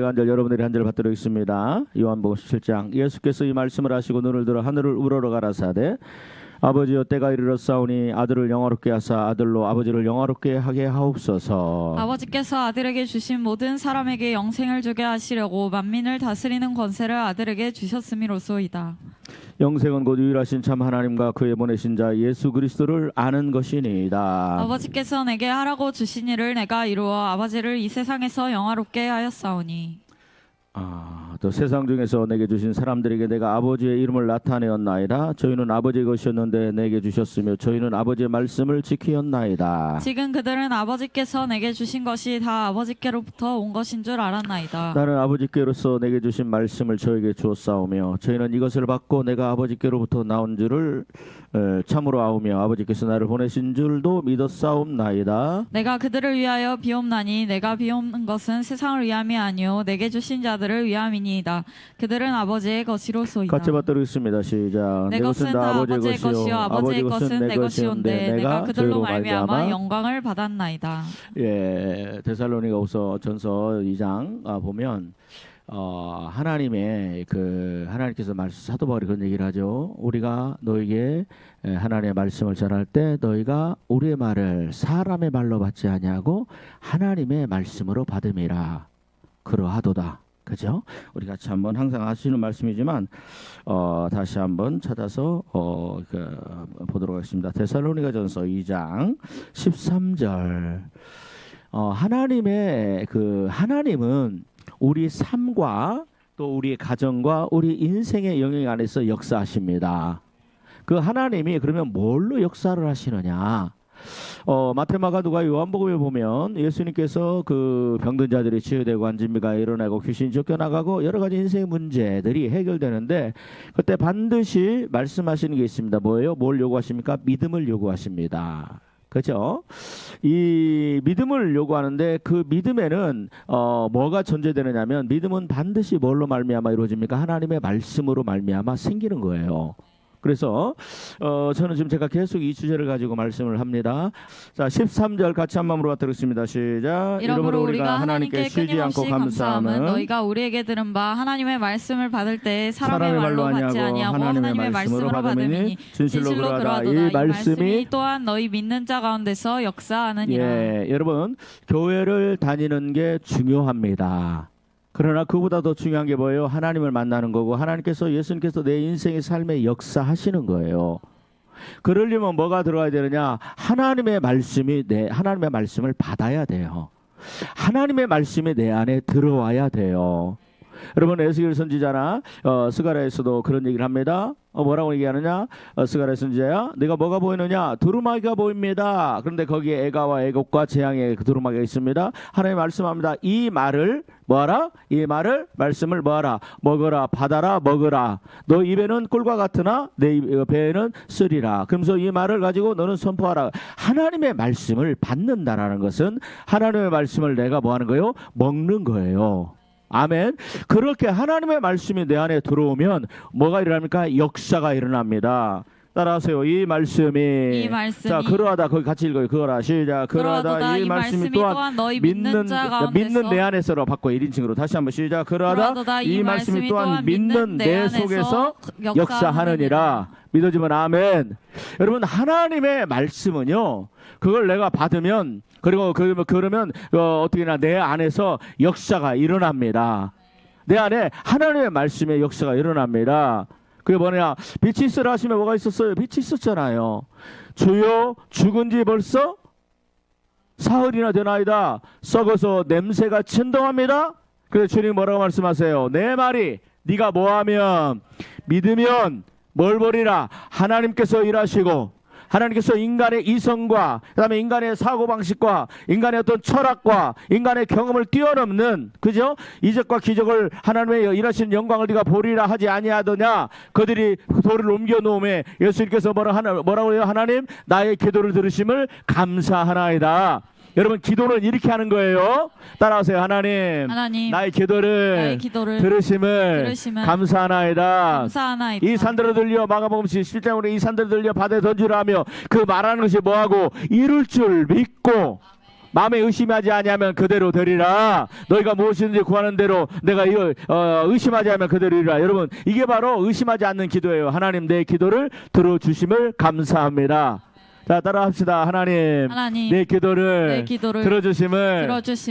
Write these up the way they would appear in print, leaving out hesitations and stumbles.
한 절 여러분들이 한 절 받도록 있습니다. 요한복음 17장 예수께서 이 말씀을 하시고 눈을 들어 하늘을 우러러 가라사대 아버지여 때가 이르렀사오니 아들을 영화롭게 하사 아들로 아버지를 영화롭게 하게 하옵소서. 아버지께서 아들에게 주신 모든 사람에게 영생을 주게 하시려고 만민을 다스리는 권세를 아들에게 주셨음이로소이다. 영생은 곧 유일하신 참 하나님과 그의 보내신 자 예수 그리스도를 아는 것이니이다. 아버지께서 내게 하라고 주신 일을 내가 이루어 아버지를 이 세상에서 영화롭게 하였사오니. 또 세상 중에서 내게 주신 사람들에게 내가 아버지의 이름을 나타내었나이다. 저희는 아버지의 것이었는데 내게 주셨으며 저희는 아버지의 말씀을 지키었나이다. 지금 그들은 아버지께서 내게 주신 것이 다 아버지께로부터 온 것인 줄 알았나이다. 나는 아버지께로서 내게 주신 말씀을 저에게 주었사오며 저희는 이것을 받고 내가 아버지께로부터 나온 줄을 참으로 아오며 아버지께서 나를 보내신 줄도 믿었사옵나이다. 내가 그들을 위하여 비옵나니 내가 비옵는 것은 세상을 위함이 아니요 내게 주신 자들을 위함이니이다. 그들은 아버지의 것이로소이다. 같이 받도록 있습니다. 시작. 내 것은 다 아버지의 것이요 아버지의 것은 내 것이온데 내가 그들로 말미암아 영광을 받았나이다. 예, 데살로니가후서 전서 2장 보면 하나님의 하나님께서 사도 바울이 그런 얘기를 하죠. 우리가 너에게 하나님의 말씀을 전할 때 너희가 우리의 말을 사람의 말로 받지 아니하고 하나님의 말씀으로 받음이라 그러하도다. 그죠? 우리 같이 한번 항상 하시는 말씀이지만 다시 한번 찾아서 보도록 하겠습니다. 데살로니가전서 2장 13절. 하나님은 우리 삶과 또 우리 가정과 우리 인생의 영역 안에서 역사하십니다. 그 하나님이 그러면 뭘로 역사를 하시느냐? 마태, 마가, 누가, 요한복음에 보면 예수님께서 그 병든 자들이 치유되고 안진비가 일어나고 귀신이 쫓겨나가고 여러 가지 인생의 문제들이 해결되는데 그때 반드시 말씀하시는 게 있습니다. 뭐예요? 뭘 요구하십니까? 믿음을 요구하십니다. 그렇죠? 이 믿음을 요구하는데 그 믿음에는 뭐가 전제되느냐면 믿음은 반드시 뭘로 말미암아 이루어집니까? 하나님의 말씀으로 말미암아 생기는 거예요. 그래서 저는 지금 제가 계속 이 주제를 가지고 말씀을 합니다. 자, 13절 같이 한 마음으로 받들었습니다. 시작. 이러므로 우리가 하나님께 쉬지 않고 감사함은 너희가 우리에게 들은 바 하나님의 말씀을 받을 때 사람의 말로 받지 아니하고 하나님의 말씀으로 받음이니 진실로 그러하도다. 이 말씀이 또한 너희 믿는 자 가운데서 역사하느니라. 예, 여러분 교회를 다니는 게 중요합니다. 그러나 그보다 더 중요한 게 뭐예요? 하나님을 만나는 거고 하나님께서 예수님께서 내 인생의 삶에 역사하시는 거예요. 그러려면 뭐가 들어가야 되느냐? 하나님의 말씀을 받아야 돼요. 하나님의 말씀이 내 안에 들어와야 돼요. 여러분 에스겔 선지자나 스가랴에서도 그런 얘기를 합니다. 뭐라고 얘기하느냐? 스가랴 선지자야 내가 뭐가 보이느냐? 두루마기가 보입니다. 그런데 거기에 애가와 애곡과 재앙의 두루마기가 있습니다. 하나님 말씀합니다. 이 말을 뭐하라? 이 말을 말씀을 뭐하라? 먹어라. 받아라. 먹으라. 너 입에는 꿀과 같으나 내 배에는 쓰리라. 그러면서 이 말을 가지고 너는 선포하라. 하나님의 말씀을 받는다라는 것은 하나님의 말씀을 내가 뭐하는 거예요? 먹는 거예요. 아멘. 그렇게 하나님의 말씀이 내 안에 들어오면 뭐가 일어납니까? 역사가 일어납니다. 따라하세요. 이 말씀이 자 그러하다. 거기 같이 읽어요. 그거라. 시작. 그러하다. 이 말씀이 또한 너희 믿는 내 안에서로 바꿔 1인칭으로 다시 한번 시작. 그러하다. 이 말씀이 또한 믿는 내 속에서 역사하느니라. 믿어지면 아멘. 여러분 하나님의 말씀은요. 그걸 내가 받으면 그러면 어떻게나 내 안에서 역사가 일어납니다. 내 안에 하나님의 말씀의 역사가 일어납니다. 그게 뭐냐? 빛이 있으라 하시면 뭐가 있었어요? 빛이 있었잖아요. 주여 죽은 지 벌써 사흘이나 되나이다. 썩어서 냄새가 진동합니다. 그래서 주님 뭐라고 말씀하세요? 내 말이 네가 뭐하면 믿으면 뭘 보리라. 하나님께서 일하시고 하나님께서 인간의 이성과 그다음에 인간의 사고방식과 인간의 어떤 철학과 인간의 경험을 뛰어넘는 그죠? 이적과 기적을 하나님의 일하시는 영광을 네가 보리라 하지 아니하더냐. 그들이 돌을 옮겨 놓음에 예수님께서 뭐라고 해요? 하나님 나의 기도를 들으심을 감사하나이다. 여러분 기도는 이렇게 하는 거예요. 따라하세요. 하나님 나의 기도를 들으심을 감사하나이다. 이 산들을 들려 마가복음 17장으로 이 산들을 들려 바다에 던지라 하며 그 말하는 것이 뭐하고 이룰 줄 믿고 마음에 의심하지 아니하면 그대로 되리라. 너희가 무엇이든지 구하는 대로 내가 이걸 의심하지 않으면 그대로 이루라. 여러분, 이게 바로 의심하지 않는 기도예요. 하나님, 내 기도를 들어주심을 감사합니다. 자, 따라합시다. 하나님, 내 기도를 들어주심을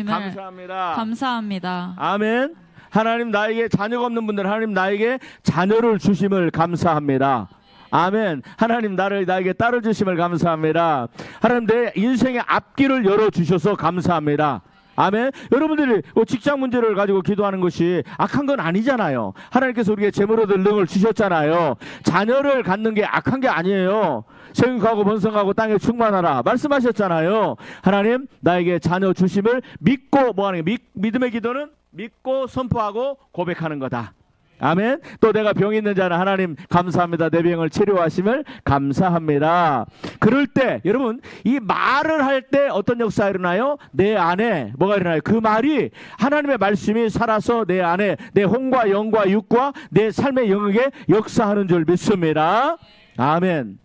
감사합니다. 감사합니다. 아멘. 하나님, 나에게 자녀가 없는 분들, 하나님 나에게 자녀를 주심을 감사합니다. 아멘. 하나님, 나에게 딸을 주심을 감사합니다. 하나님, 내 인생의 앞길을 열어주셔서 감사합니다. 아멘. 여러분들이 직장 문제를 가지고 기도하는 것이 악한 건 아니잖아요. 하나님께서 우리에게 재물 얻을 능을 주셨잖아요. 자녀를 갖는 게 악한 게 아니에요. 생육하고 번성하고 땅에 충만하라 말씀하셨잖아요. 하나님, 나에게 자녀 주심을 믿고 뭐하는 게, 믿음의 기도는 믿고 선포하고 고백하는 거다. 아멘. 또 내가 병 있는 자는 하나님 감사합니다. 내 병을 치료하심을 감사합니다. 그럴 때 여러분, 이 말을 할 때 어떤 역사가 일어나요? 내 안에 뭐가 일어나요? 그 말이 하나님의 말씀이 살아서 내 안에 내 혼과 영과 육과 내 삶의 영역에 역사하는 줄 믿습니다. 아멘.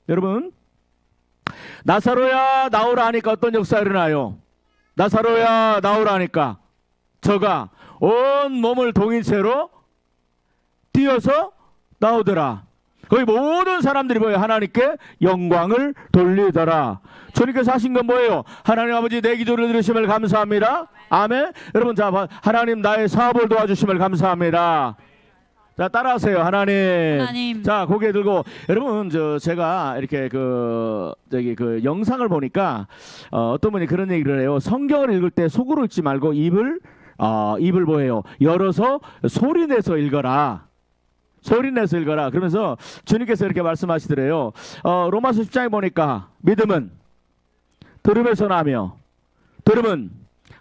여러분, 나사로야 나오라 하니까 어떤 역사가 일어나요? 나사로야 나오라 하니까 저가 온 몸을 동인 채로 뛰어서 나오더라. 거기 모든 사람들이 뭐예요? 하나님께 영광을 돌리더라. 주님께서 하신 건 뭐예요? 하나님 아버지, 내 기도를 들으심을 감사합니다. 아멘. 여러분, 자, 하나님 나의 사업을 도와주심을 감사합니다. 자, 따라하세요. 하나님. 자, 고개 들고. 여러분, 제가 이렇게 그 영상을 보니까 어떤 분이 그런 얘기를 해요. 성경을 읽을 때 속으로 읽지 말고 입을 뭐예요? 열어서 소리 내서 읽어라. 소리 내서 읽어라. 그러면서 주님께서 이렇게 말씀하시더래요. 로마서 10장에 보니까 믿음은 들음에서 나며 들음은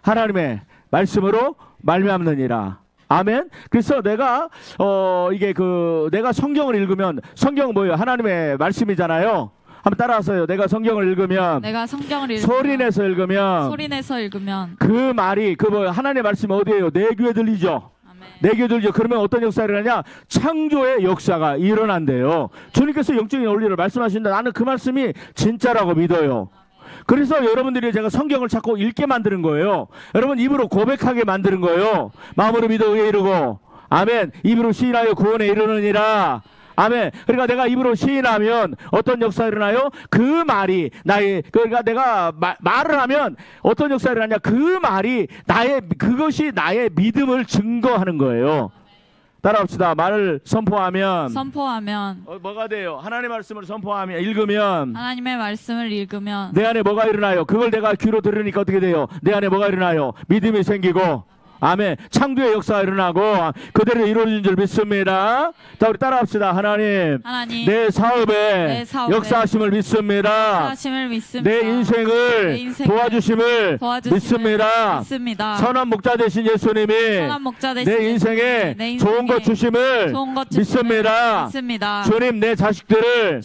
하나님의 말씀으로 말미암느니라. 아멘. 그래서 내가 내가 성경을 읽으면, 성경은 뭐예요? 하나님의 말씀이잖아요. 한번 따라하세요. 내가 성경을 읽으면 소리 내서 읽으면 그 말이 하나님의 말씀이 어디예요? 내 귀에 들리죠. 내 귀에 들리죠. 그러면 어떤 역사가 일어나냐? 창조의 역사가 일어난대요. 주님께서 영적인 원리를 말씀하시는데 나는 그 말씀이 진짜라고 믿어요. 그래서 여러분들이 제가 성경을 자꾸 읽게 만드는 거예요. 여러분, 입으로 고백하게 만드는 거예요. 마음으로 믿어 의에 이르고, 아멘. 입으로 시인하여 구원에 이르느니라. 아멘. 그러니까 내가 입으로 시인하면 어떤 역사가 일어나요? 그 말이 그러니까 내가 말을 하면 어떤 역사가 일어나냐? 그 말이 그것이 나의 믿음을 증거하는 거예요. 따라합시다. 말을 선포하면 뭐가 돼요? 하나님의 말씀을 읽으면 하나님의 말씀을 읽으면 내 안에 뭐가 일어나요? 그걸 내가 귀로 들으니까 어떻게 돼요? 내 안에 뭐가 일어나요? 믿음이 생기고, 아멘. 창조의 역사가 일어나고 그대로 이루어진 줄 믿습니다. 자, 우리 따라합시다. 하나님, 내 사업에 역사하심을 믿습니다. 내 인생을 도와주심을 믿습니다. 선한 목자 되신 예수님이 내 인생에 좋은 것 주심을 믿습니다. 주님, 내 자식들을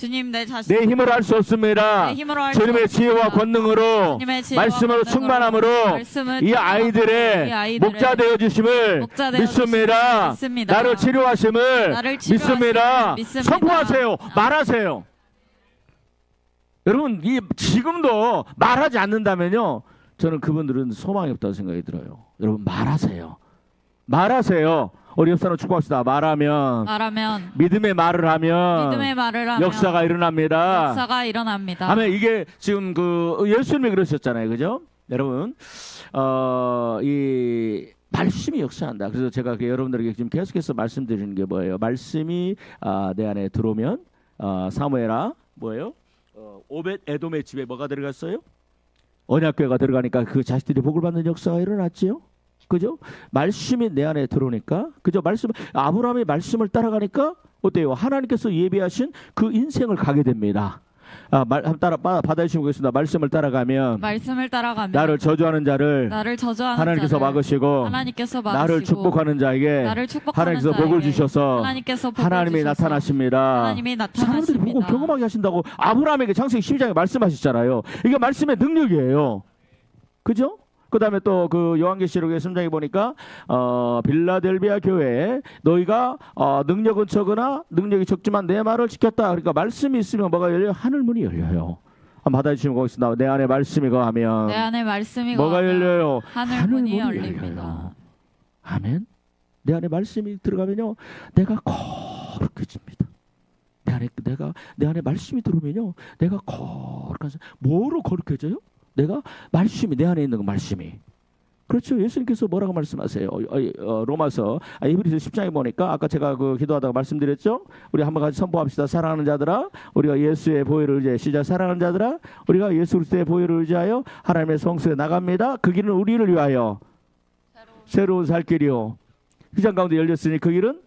내 힘으로 할 수 없습니다. 주님의 지혜와 권능으로, 말씀으로 충만함으로 이 아이들의 목자 되어 주심을 믿습니다. 나를 치료하심을 믿습니다. 선포하세요. 말하세요. 여러분, 지금도 말하지 않는다면요, 저는 그분들은 소망이 없다고 생각이 들어요. 여러분, 말하세요. 우리 옆사람 축복합시다. 말하면 믿음의 말을 하면 역사가 일어납니다. 아멘. 이게 지금 예수님이 그러셨잖아요. 그죠? 여러분, 이 말씀이 역사한다. 그래서 제가 여러분들에게 지금 계속해서 말씀드리는 게 뭐예요? 말씀이 내 안에 들어오면 사무엘아 뭐예요? 오벳 에돔의 집에 뭐가 들어갔어요? 언약궤가 들어가니까 그 자식들이 복을 받는 역사가 일어났지요. 그죠? 말씀이 내 안에 들어오니까, 그죠? 아브라함이 말씀을 따라가니까 어때요? 하나님께서 예비하신 그 인생을 가게 됩니다. 받아주시고 계십니다. 말씀을 따라가면 나를 저주하는 자를 하나님께서 막으시고 나를 축복하는 자에게 하나님께서 복을 주셔서 하나님이 나타나십니다. 사람들이 보고 경험하게 하신다고 아브라함에게 창세기 12장에 말씀하셨잖아요. 이게 말씀의 능력이에요. 그죠? 그 다음에 또 요한계시록의 3장에 보니까 빌라델비아 교회에 너희가 능력은 적으나 능력이 적지만 내 말을 지켰다. 그러니까 말씀이 있으면 뭐가 열려요? 하늘문이 열려요. 한번 받아주시면 고맙습니다. 내 안에 말씀이 거하면 내 안에 말씀이 뭐가 거하면 열려요? 하늘 문이 열려요. 열립니다. 아멘. 내 안에 말씀이 들어가면요, 내가 거룩해집니다. 내 안에 말씀이 들어오면요, 내가 거룩한 뭐로 거룩해져요? 내가 말씀이 내 안에 있는 거 말씀이. 그렇죠. 예수님께서 뭐라고 말씀하세요? 로마서 히브리서 10장에 보니까 아까 제가 그 기도하다가 말씀드렸죠. 우리 한번 같이 선포합시다. 사랑하는 자들아, 우리가 예수의 보혈을 의지해 시작. 사랑하는 자들아, 우리가 예수 그리스도의 보혈을 의지하여 하나님의 성소에 나갑니다. 그 길은 우리를 위하여 새로운 살 길이요. 휘장 가운데 열렸으니 그 길은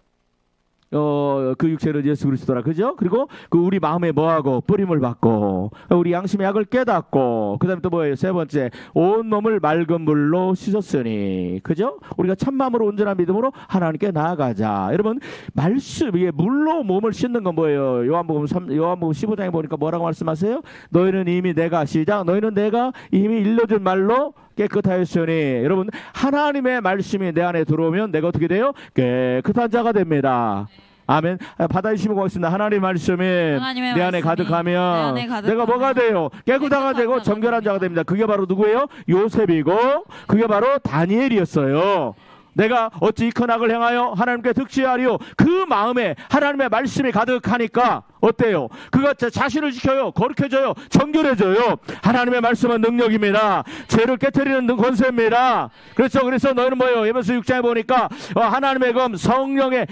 그 육체는 예수 그리스도라. 그죠? 그리고 그 우리 마음에 뭐하고 뿌림을 받고 우리 양심의 약을 깨닫고 그다음에 또 뭐예요? 세 번째, 온 몸을 맑은 물로 씻었으니. 그죠? 우리가 참마음으로 온전한 믿음으로 하나님께 나아가자. 여러분, 말씀 이게 물로 몸을 씻는 건 뭐예요? 요한복음 15장에 보니까 뭐라고 말씀하세요? 너희는 이미 내가 시작. 너희는 내가 이미 일러준 말로 깨끗하였으니. 여러분, 하나님의 말씀이 내 안에 들어오면 내가 어떻게 돼요? 깨끗한 자가 됩니다. 아멘. 받아주시면 고맙습니다. 하나님의 말씀이 내 안에 가득하면 내가 뭐가 돼요? 깨끗하가 되고 정결한 자가 됩니다. 그게 바로 누구예요? 요셉이고 그게 바로 다니엘이었어요. 내가 어찌 큰 악을 행하여 하나님께 득시하리요. 그 마음에 하나님의 말씀이 가득하니까 어때요? 그가 자신을 지켜요. 거룩해져요. 정결해져요. 하나님의 말씀은 능력입니다. 죄를 깨트리는 권세입니다. 그렇죠. 그래서 너희는 뭐예요? 에베소 6장에 보니까 하나님의 검, 성령의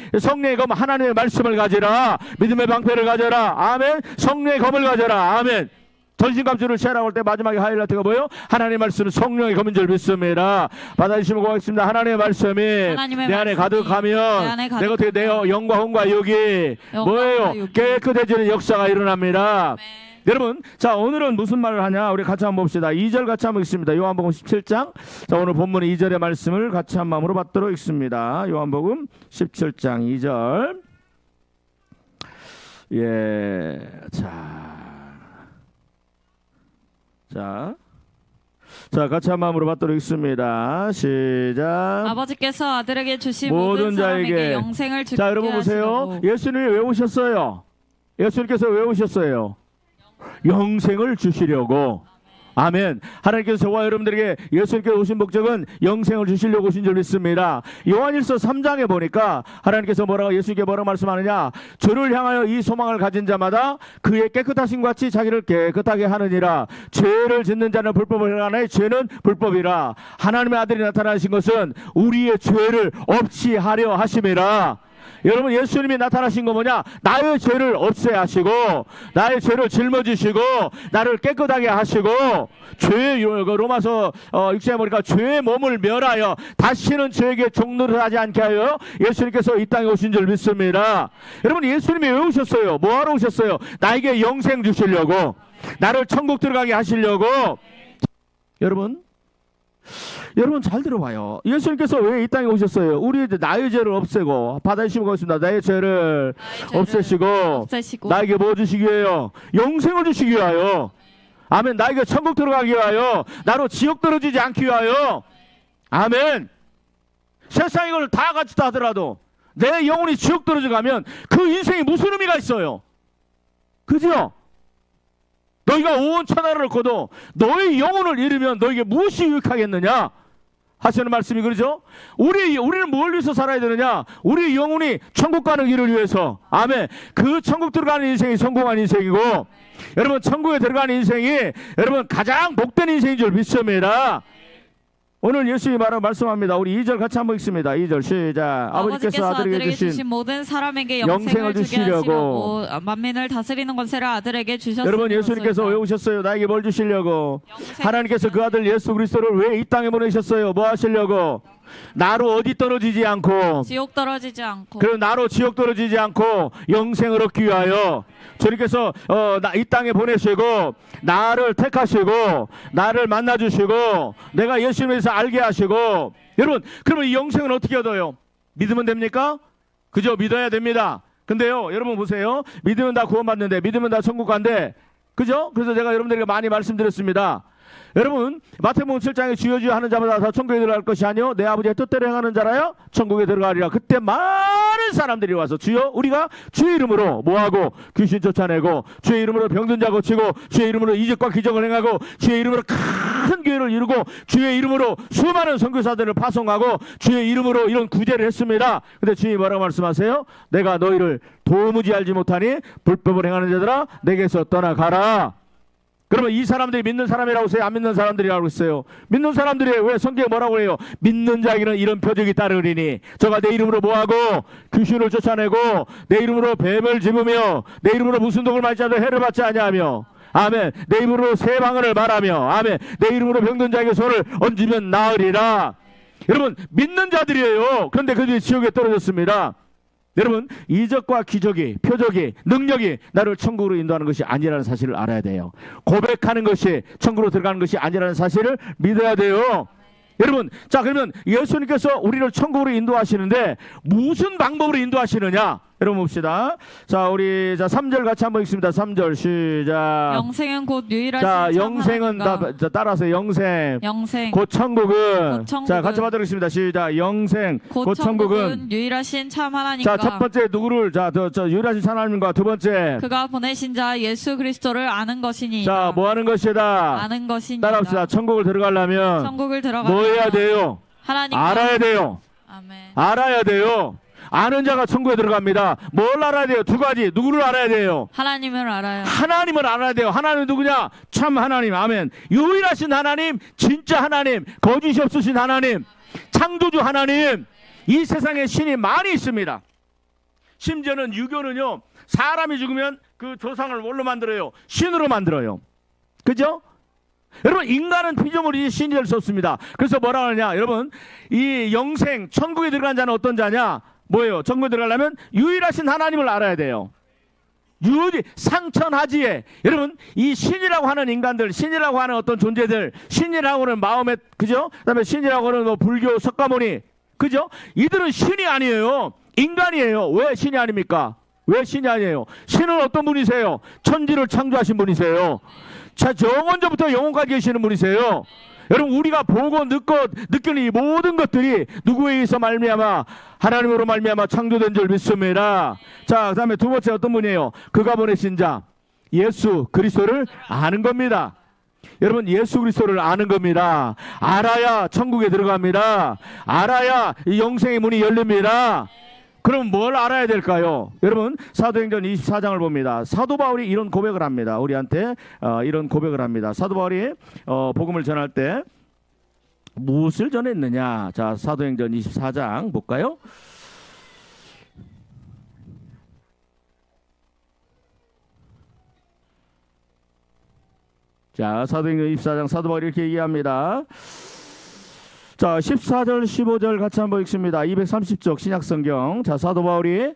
검, 하나님의 말씀을 가지라. 믿음의 방패를 가져라. 아멘. 성령의 검을 가져라. 아멘. 전신갑주를 채라고 할 때 마지막에 하이라이트가 뭐예요? 하나님의 말씀은 성령의 검인 줄 믿습니다. 받아주시면 고맙습니다. 하나님의 말씀이 내 안에 가득하면 내가 어떻게 돼요? 영과 혼과 육이 뭐예요? 깨끗해지는 역사가 일어납니다. 여러분, 자, 오늘은 무슨 말을 하냐? 우리 같이 한번 봅시다. 2절 같이 한번 읽습니다. 요한복음 17장. 자, 오늘 본문 2절의 말씀을 같이 한 마음으로 받도록 읽습니다. 요한복음 17장 2절. 예, 자, 같이 한 마음으로 받도록 읽습니다. 시작. 아버지께서 아들에게 주신 모든 사람에게 영생을 주게 하시고. 자, 여러분 보세요. 예수님이 왜 오셨어요? 예수님께서 왜 오셨어요? 영생을 주시려고. 아멘. 하나님께서 저와 여러분들에게 예수님께서 오신 목적은 영생을 주시려고 오신 줄 믿습니다. 요한일서 3장에 보니까 하나님께서 예수님께 뭐라고 말씀하느냐? 주를 향하여 이 소망을 가진 자마다 그의 깨끗하신 같이 자기를 깨끗하게 하느니라. 죄를 짓는 자는 불법을 행하나니 죄는 불법이라. 하나님의 아들이 나타나신 것은 우리의 죄를 없이 하려 하심이라. 여러분, 예수님이 나타나신 거 뭐냐? 나의 죄를 없애 하시고 나의 죄를 짊어지시고 나를 깨끗하게 하시고 로마서 6장에 보니까 죄의 몸을 멸하여 다시는 죄에게 종노릇 하지 않게 하여 예수님께서 이 땅에 오신 줄 믿습니다. 여러분, 예수님이 왜 오셨어요? 뭐하러 오셨어요? 나에게 영생 주시려고, 나를 천국 들어가게 하시려고. 여러분 잘 들어봐요. 예수님께서 왜 이 땅에 오셨어요? 우리 나의 죄를 없애고, 받아주시면 고맙습니다. 나의 죄를 없애시고 나에게 뭐 주시기 위해요? 영생을 주시기 위하여. 아멘. 나에게 천국 들어가기 위하여, 나로 지옥 떨어지지 않기 위하여. 아멘. 세상 이걸 다 가지다 하더라도 내 영혼이 지옥 떨어져가면 그 인생이 무슨 의미가 있어요? 그죠? 너희가 온 천하를 얻고도 너희 영혼을 잃으면 너에게 무엇이 유익하겠느냐 하시는 말씀이 그러죠. 우리는 뭘 위해서 살아야 되느냐? 우리 영혼이 천국 가는 길을 위해서. 아멘. 그 천국 들어가는 인생이 성공한 인생이고, 여러분 천국에 들어가는 인생이 여러분 가장 복된 인생인 줄 믿습니다. 오늘 예수님이 말씀합니다. 우리 2절 같이 한번 읽습니다. 2절 시작. 아버지께서 아들에게 주신 모든 사람에게 영생을 주시려고 만민을 다스리는 권세를 아들에게 주셨습니다. 여러분, 예수님께서 왜 오셨어요? 나에게 뭘 주시려고? 하나님께서 그 아들 예수 그리스도를 왜 이 땅에 보내셨어요? 뭐 하시려고? 나로 어디 떨어지지 않고, 지옥 떨어지지 않고, 그리고 나로 지옥 떨어지지 않고 영생을 얻기 위하여 주님께서 이 땅에 보내시고 나를 택하시고 나를 만나주시고 내가 예수님에 대해서 알게 하시고. 여러분, 그러면 이 영생은 어떻게 얻어요? 믿으면 됩니까? 그죠? 믿어야 됩니다. 근데요, 여러분 보세요. 믿으면 다 구원받는데, 믿으면 다 천국 간대. 그죠? 그래서 제가 여러분들에게 많이 말씀드렸습니다. 여러분, 마태복음 7장에 주여 하는 자마다 다 천국에 들어갈 것이 아니요 내 아버지의 뜻대로 행하는 자라야 천국에 들어가리라. 그때 많은 수많은 사람들이 와서 주여 우리가 주의 이름으로 뭐하고 귀신 쫓아내고 주의 이름으로 병든 자 고치고 주의 이름으로 이적과 기적을 행하고 주의 이름으로 큰 교회를 이루고 주의 이름으로 수많은 선교사들을 파송하고 주의 이름으로 이런 구제를 했습니다. 근데 주님이 뭐라고 말씀하세요? 내가 너희를 도무지 알지 못하니 불법을 행하는 자들아 내게서 떠나가라. 그러면 이 사람들이 믿는 사람이라고 했어요? 안 믿는 사람들이라고 했어요? 믿는 사람들이 왜 성경에 뭐라고 해요? 믿는 자에게는 이런 표적이 따르리니 저가 내 이름으로 뭐하고 귀신을 쫓아내고 내 이름으로 뱀을 집으며 내 이름으로 무슨 독을 말지 않아도 해를 받지 아니하며 아멘. 내 이름으로 새 방언을 말하며 아멘. 내 이름으로 병든 자에게 손을 얹으면 나으리라. 여러분 믿는 자들이에요. 그런데 그들이 지옥에 떨어졌습니다. 여러분 이적과 기적이 표적이 능력이 나를 천국으로 인도하는 것이 아니라는 사실을 알아야 돼요. 고백하는 것이 천국으로 들어가는 것이 아니라는 사실을 믿어야 돼요. 여러분 자 그러면 예수님께서 우리를 천국으로 인도하시는데 무슨 방법으로 인도하시느냐 여러분 봅시다. 자 우리 자 3절 같이 한번 읽습니다. 3절 시작. 영생은 곧 유일하신 자 영생은 따라서 영생 곧 천국은 자 같이 받아보겠습니다. 시작. 영생 곧 천국은 유일하신 참 하나님과 자 첫 번째 누구를 자 유일하신 참 하나님과 두 번째 그가 보내신 자 예수 그리스도를 아는 것이니 자 뭐 하는 것이다 아는 것이니다. 따라합시다. 천국을 들어가려면 뭐 해야 돼요? 하나님 알아야 돼요. 아멘. 알아야 돼요. 아는 자가 천국에 들어갑니다. 뭘 알아야 돼요? 두 가지. 누구를 알아야 돼요? 하나님을 알아요. 하나님을 알아야 돼요. 하나님은 누구냐? 참 하나님. 아멘. 유일하신 하나님, 진짜 하나님, 거짓이 없으신 하나님, 창조주 하나님. 이 세상에 신이 많이 있습니다. 심지어는 유교는요, 사람이 죽으면 그 조상을 뭘로 만들어요? 신으로 만들어요. 그죠? 여러분 인간은 피조물이지 신이 될 수 없습니다. 그래서 뭐라 하느냐 여러분 이 영생 천국에 들어간 자는 어떤 자냐 뭐예요? 천국에 들어가려면 유일하신 하나님을 알아야 돼요. 유일히 상천하지에 여러분 이 신이라고 하는 인간들 신이라고 하는 어떤 존재들 신이라고 하는 마음에 그죠? 그다음에 신이라고 하는 뭐 불교 석가모니 그죠? 이들은 신이 아니에요. 인간이에요. 왜 신이 아닙니까? 왜 신이 아니에요? 신은 어떤 분이세요? 천지를 창조하신 분이세요. 자, 영원전부터 영원까지 계시는 분이세요. 여러분 우리가 보고 느끼는 이 모든 것들이 누구에 의해서 말미암아 하나님으로 말미암아 창조된 줄 믿습니다. 자, 그다음에 두 번째 어떤 분이에요? 그가 보내신 자 예수 그리스도를 아는 겁니다. 여러분 예수 그리스도를 아는 겁니다. 알아야 천국에 들어갑니다. 알아야 이 영생의 문이 열립니다. 그럼 뭘 알아야 될까요? 여러분 사도행전 24장을 봅니다. 사도 바울이 이런 고백을 합니다. 우리한테 이런 고백을 합니다. 사도 바울이 복음을 전할 때 무엇을 전했느냐? 자 사도행전 24장 볼까요? 자 사도행전 24장 사도 바울이 이렇게 얘기합니다. 자 14절 15절 같이 한번 읽습니다. 230쪽 신약성경. 자 사도 바울이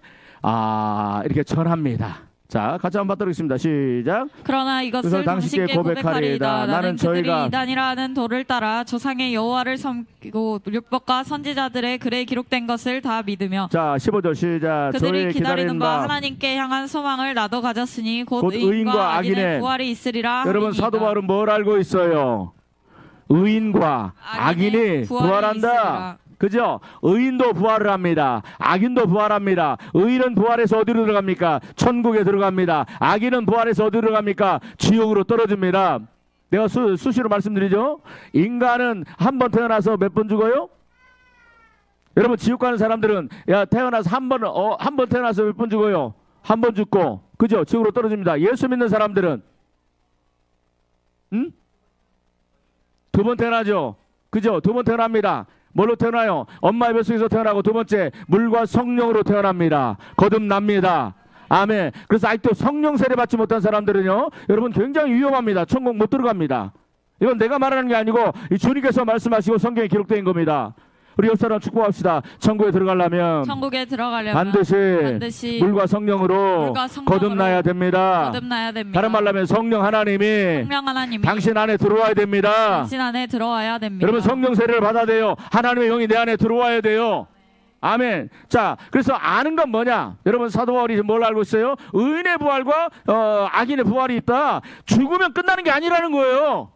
이렇게 전합니다. 자 같이 한번 받도록하겠습니다. 시작. 그러나 이것을 당신께 고백하리이다. 나는 그들이 이단이라는 도를 따라 조상의 여호와를 섬기고 율법과 선지자들의 글에 기록된 것을 다 믿으며 자 15절 시작. 그들이 기다리는 바 하나님께 향한 소망을 나도 가졌으니 곧 의인과 악인의 부활이 있으리라. 여러분 사도 바울은 뭘 알고 있어요? 의인과 악인이 부활한다. 그죠? 의인도 부활을 합니다. 악인도 부활합니다. 의인은 부활해서 어디로 들어갑니까? 천국에 들어갑니다. 악인은 부활해서 어디로 들어갑니까? 지옥으로 떨어집니다. 내가 수시로 말씀드리죠. 인간은 한 번 태어나서 몇 번 죽어요? 여러분 지옥 가는 사람들은 태어나서 한 번 태어나서 몇 번 죽어요? 한 번 죽고 그죠? 지옥으로 떨어집니다. 예수 믿는 사람들은 두 번 태어나죠. 그죠? 두 번 태어납니다. 뭘로 태어나요? 엄마의 뱃속에서 태어나고 두 번째 물과 성령으로 태어납니다. 거듭납니다. 아멘. 그래서 아직도 성령 세례 받지 못한 사람들은요 여러분 굉장히 위험합니다. 천국 못 들어갑니다. 이건 내가 말하는 게 아니고 이 주님께서 말씀하시고 성경에 기록된 겁니다. 우리 옆 사람 축복합시다. 천국에 들어가려면 반드시 물과 성령으로 거듭나야 됩니다. 다른 말로 하면 성령 하나님이 당신 안에 들어와야 됩니다. 여러분 성령 세례를 받아야 돼요. 하나님의 영이 내 안에 들어와야 돼요. 아멘. 자, 그래서 아는 건 뭐냐? 여러분 사도 바울이 뭘 알고 있어요? 의인의 부활과 악인의 부활이 있다. 죽으면 끝나는 게 아니라는 거예요.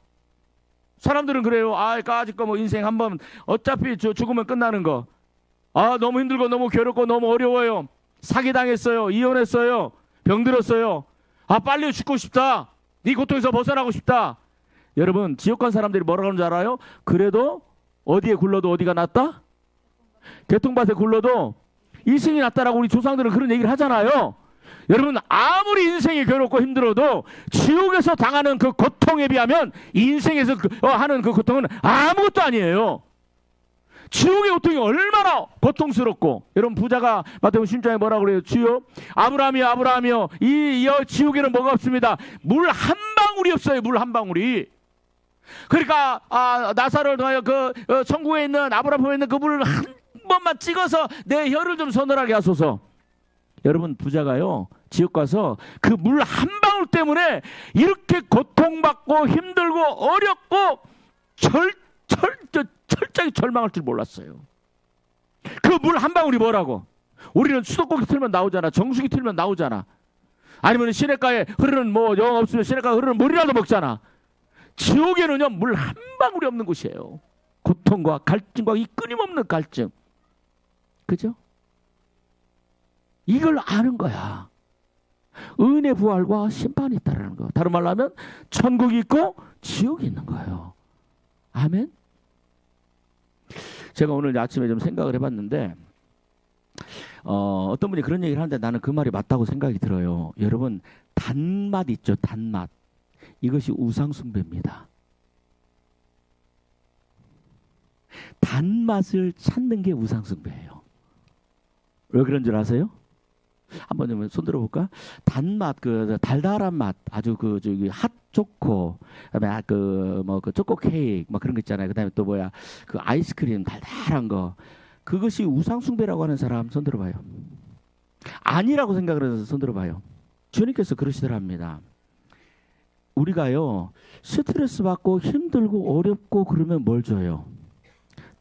사람들은 그래요. 까짓 거 뭐 인생 한번 어차피 죽으면 끝나는 거. 아, 너무 힘들고 너무 괴롭고 너무 어려워요. 사기당했어요. 이혼했어요. 병들었어요. 아, 빨리 죽고 싶다. 이 고통에서 벗어나고 싶다. 여러분, 지옥 간 사람들이 뭐라고 하는 줄 알아요? 그래도 어디에 굴러도 어디가 낫다? 개통밭에 굴러도 이승이 낫다라고 우리 조상들은 그런 얘기를 하잖아요. 여러분, 아무리 인생이 괴롭고 힘들어도 지옥에서 당하는 그 고통에 비하면 인생에서 하는 그 고통은 아무것도 아니에요. 지옥의 고통이 얼마나 고통스럽고, 여러분, 부자가 마태복음 10장에 뭐라고 그래요? 주여, 아브라함이여, 아브라함이여, 이 지옥에는 뭐가 없습니다. 물 한 방울이 없어요. 물 한 방울이. 그러니까 나사로를 통하여 천국에 있는 아브라함에 있는 그 물을 한 번만 찍어서 내 혀를 좀 서늘하게 하소서. 여러분, 부자가요, 지옥 가서 그 물 한 방울 때문에 이렇게 고통받고 힘들고 어렵고 철저히 절망할 줄 몰랐어요. 그 물 한 방울이 뭐라고? 우리는 수도꼭지 틀면 나오잖아. 정수기 틀면 나오잖아. 아니면 시냇가에 흐르는 영 없으면 시냇가에 흐르는 물이라도 먹잖아. 지옥에는요, 물 한 방울이 없는 곳이에요. 고통과 갈증과 이 끊임없는 갈증. 그죠? 이걸 아는 거야. 은혜 부활과 심판이 있다는 거. 다른 말로 하면 천국이 있고 지옥이 있는 거예요. 아멘. 제가 오늘 아침에 좀 생각을 해봤는데 어떤 분이 그런 얘기를 하는데 나는 그 말이 맞다고 생각이 들어요. 여러분, 단맛 있죠. 단맛. 이것이 우상숭배입니다. 단맛을 찾는 게 우상숭배예요. 왜 그런 줄 아세요? 한번 좀 손 들어볼까? 단맛, 달달한 맛, 아주 핫 초코, 그다음에 그 초코 케이크, 막 그런 거 있잖아요. 그다음에 또 그 아이스크림 달달한 거. 그것이 우상숭배라고 하는 사람 손 들어봐요. 아니라고 생각을 해서 손 들어봐요. 주님께서 그러시더랍니다. 우리가요, 스트레스 받고 힘들고 어렵고 그러면 뭘 줘요?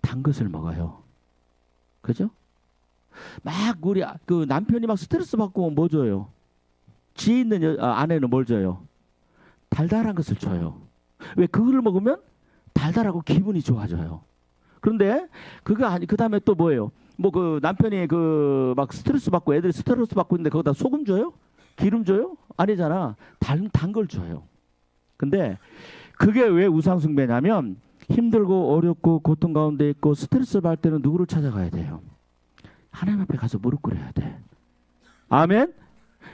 단 것을 먹어요. 그죠? 막 우리 그 남편이 막 스트레스 받고 뭐 줘요? 지혜 있는 아내는 뭘 줘요? 달달한 것을 줘요. 왜? 그걸 먹으면 달달하고 기분이 좋아져요. 그런데 그거 아니, 그 다음에 또 뭐예요? 그 남편이 막 스트레스 받고 애들이 스트레스 받고 있는데 거기다 소금 줘요? 기름 줘요? 아니잖아. 단 걸 줘요. 근데 그게 왜 우상숭배냐면, 힘들고 어렵고 고통 가운데 있고 스트레스 받을 때는 누구를 찾아가야 돼요? 하나님 앞에 가서 무릎 꿇어야 돼. 아멘.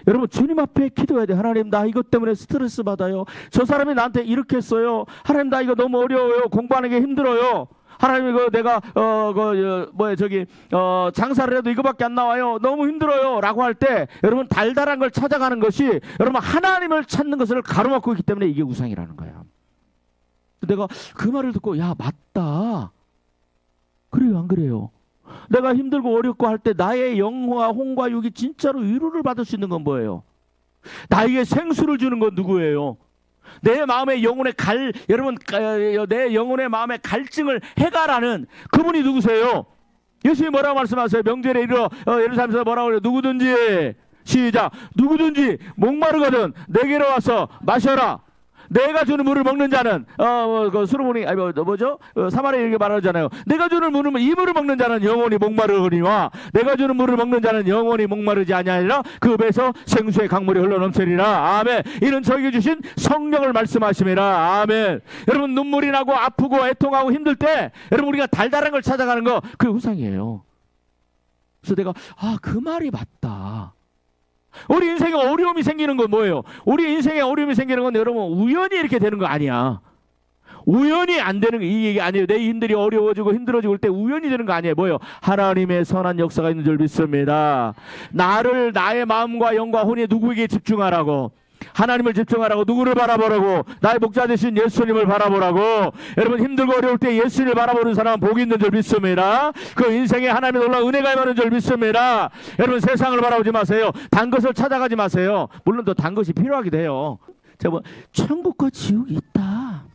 여러분, 주님 앞에 기도해야 돼. 하나님, 나 이것 때문에 스트레스 받아요. 저 사람이 나한테 이렇게 했어요. 하나님, 나 이거 너무 어려워요. 공부하는 게 힘들어요. 하나님, 이거 내가 장사를 해도 이거밖에 안 나와요. 너무 힘들어요. 라고 할 때 여러분, 달달한 걸 찾아가는 것이 여러분 하나님을 찾는 것을 가로막고 있기 때문에 이게 우상이라는 거야. 내가 그 말을 듣고, 야, 맞다. 그래요, 안 그래요? 내가 힘들고 어렵고 할 때 나의 영과 혼과 육이 진짜로 위로를 받을 수 있는 건 뭐예요? 나에게 생수를 주는 건 누구예요? 내 마음의 영혼의 여러분, 내 영혼의 마음의 갈증을 해가라는 그분이 누구세요? 예수님이 뭐라고 말씀하세요? 명절에 예루살렘에서 뭐라고 그래요? 누구든지, 시작, 누구든지 목마르거든 내게로 와서 마셔라. 내가 주는 물을 먹는 자는 수로보니 사마리아 이렇게 말하잖아요. 내가 주는 이 물을 먹는 자는 영원히 목마르거니와 내가 주는 물을 먹는 자는 영원히 목마르지 아니하리라. 그 배에서 생수의 강물이 흘러넘치리라. 아멘. 이는 저에게 주신 성령을 말씀하심이라. 아멘. 여러분, 눈물이 나고 아프고 애통하고 힘들 때 여러분, 우리가 달달한 걸 찾아가는 거, 그게 우상이에요. 그래서 내가 그 말이 맞다. 우리 인생에 어려움이 생기는 건 뭐예요? 우리 인생에 어려움이 생기는 건 여러분, 우연히 이렇게 되는 거 아니야. 우연히 안 되는 거, 이 얘기 아니에요. 내 힘들이 어려워지고 힘들어지고 할 때 우연히 되는 거 아니에요. 뭐예요? 하나님의 선한 역사가 있는 줄 믿습니다. 나의 마음과 영과 혼이 누구에게 집중하라고? 하나님을 집중하라고. 누구를 바라보라고? 나의 목자 되신 예수님을 바라보라고. 여러분, 힘들고 어려울 때 예수님을 바라보는 사람은 복이 있는 줄 믿습니다. 그 인생에 하나님의 놀라운 은혜가 임하는 줄 믿습니다. 여러분, 세상을 바라보지 마세요. 단 것을 찾아가지 마세요. 물론 또 단 것이 필요하기도 해요. 천국과 지옥이 있다.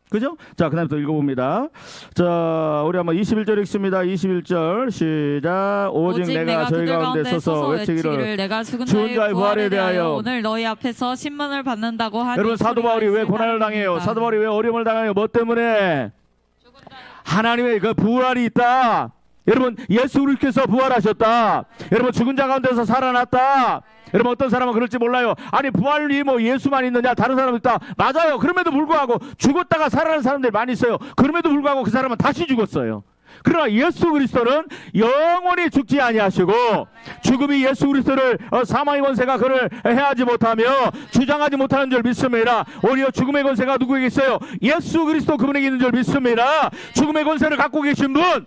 그죠? 자, 그 다음에 또 읽어봅니다. 자, 우리 한번 21절 읽습니다. 21절 시작. 오직 내가 저희 가운데 서서 외치기를 내가 죽은 자의 부활에 대하여 오늘 너희 앞에서 신문을 받는다고 하니. 여러분, 사도 바울이 왜 고난을 당해요? 사도 바울이 왜 어려움을 당해요? 뭐 때문에? 하나님의 그 부활이 있다. 여러분 예수 그리스도께서 부활하셨다. 여러분 죽은 자 가운데서 살아났다. 여러분 어떤 사람은 그럴지 몰라요. 아니 부활이 뭐 예수만 있느냐, 다른 사람 있다. 맞아요. 그럼에도 불구하고 죽었다가 살아난 사람들이 많이 있어요. 그럼에도 불구하고 그 사람은 다시 죽었어요. 그러나 예수 그리스도는 영원히 죽지 아니하시고, 죽음이 예수 그리스도를 사망의 권세가 그를 해하지 못하며 주장하지 못하는 줄 믿습니다. 오히려 죽음의 권세가 누구에게 있어요? 예수 그리스도 그분에게 있는 줄 믿습니다. 죽음의 권세를 갖고 계신 분,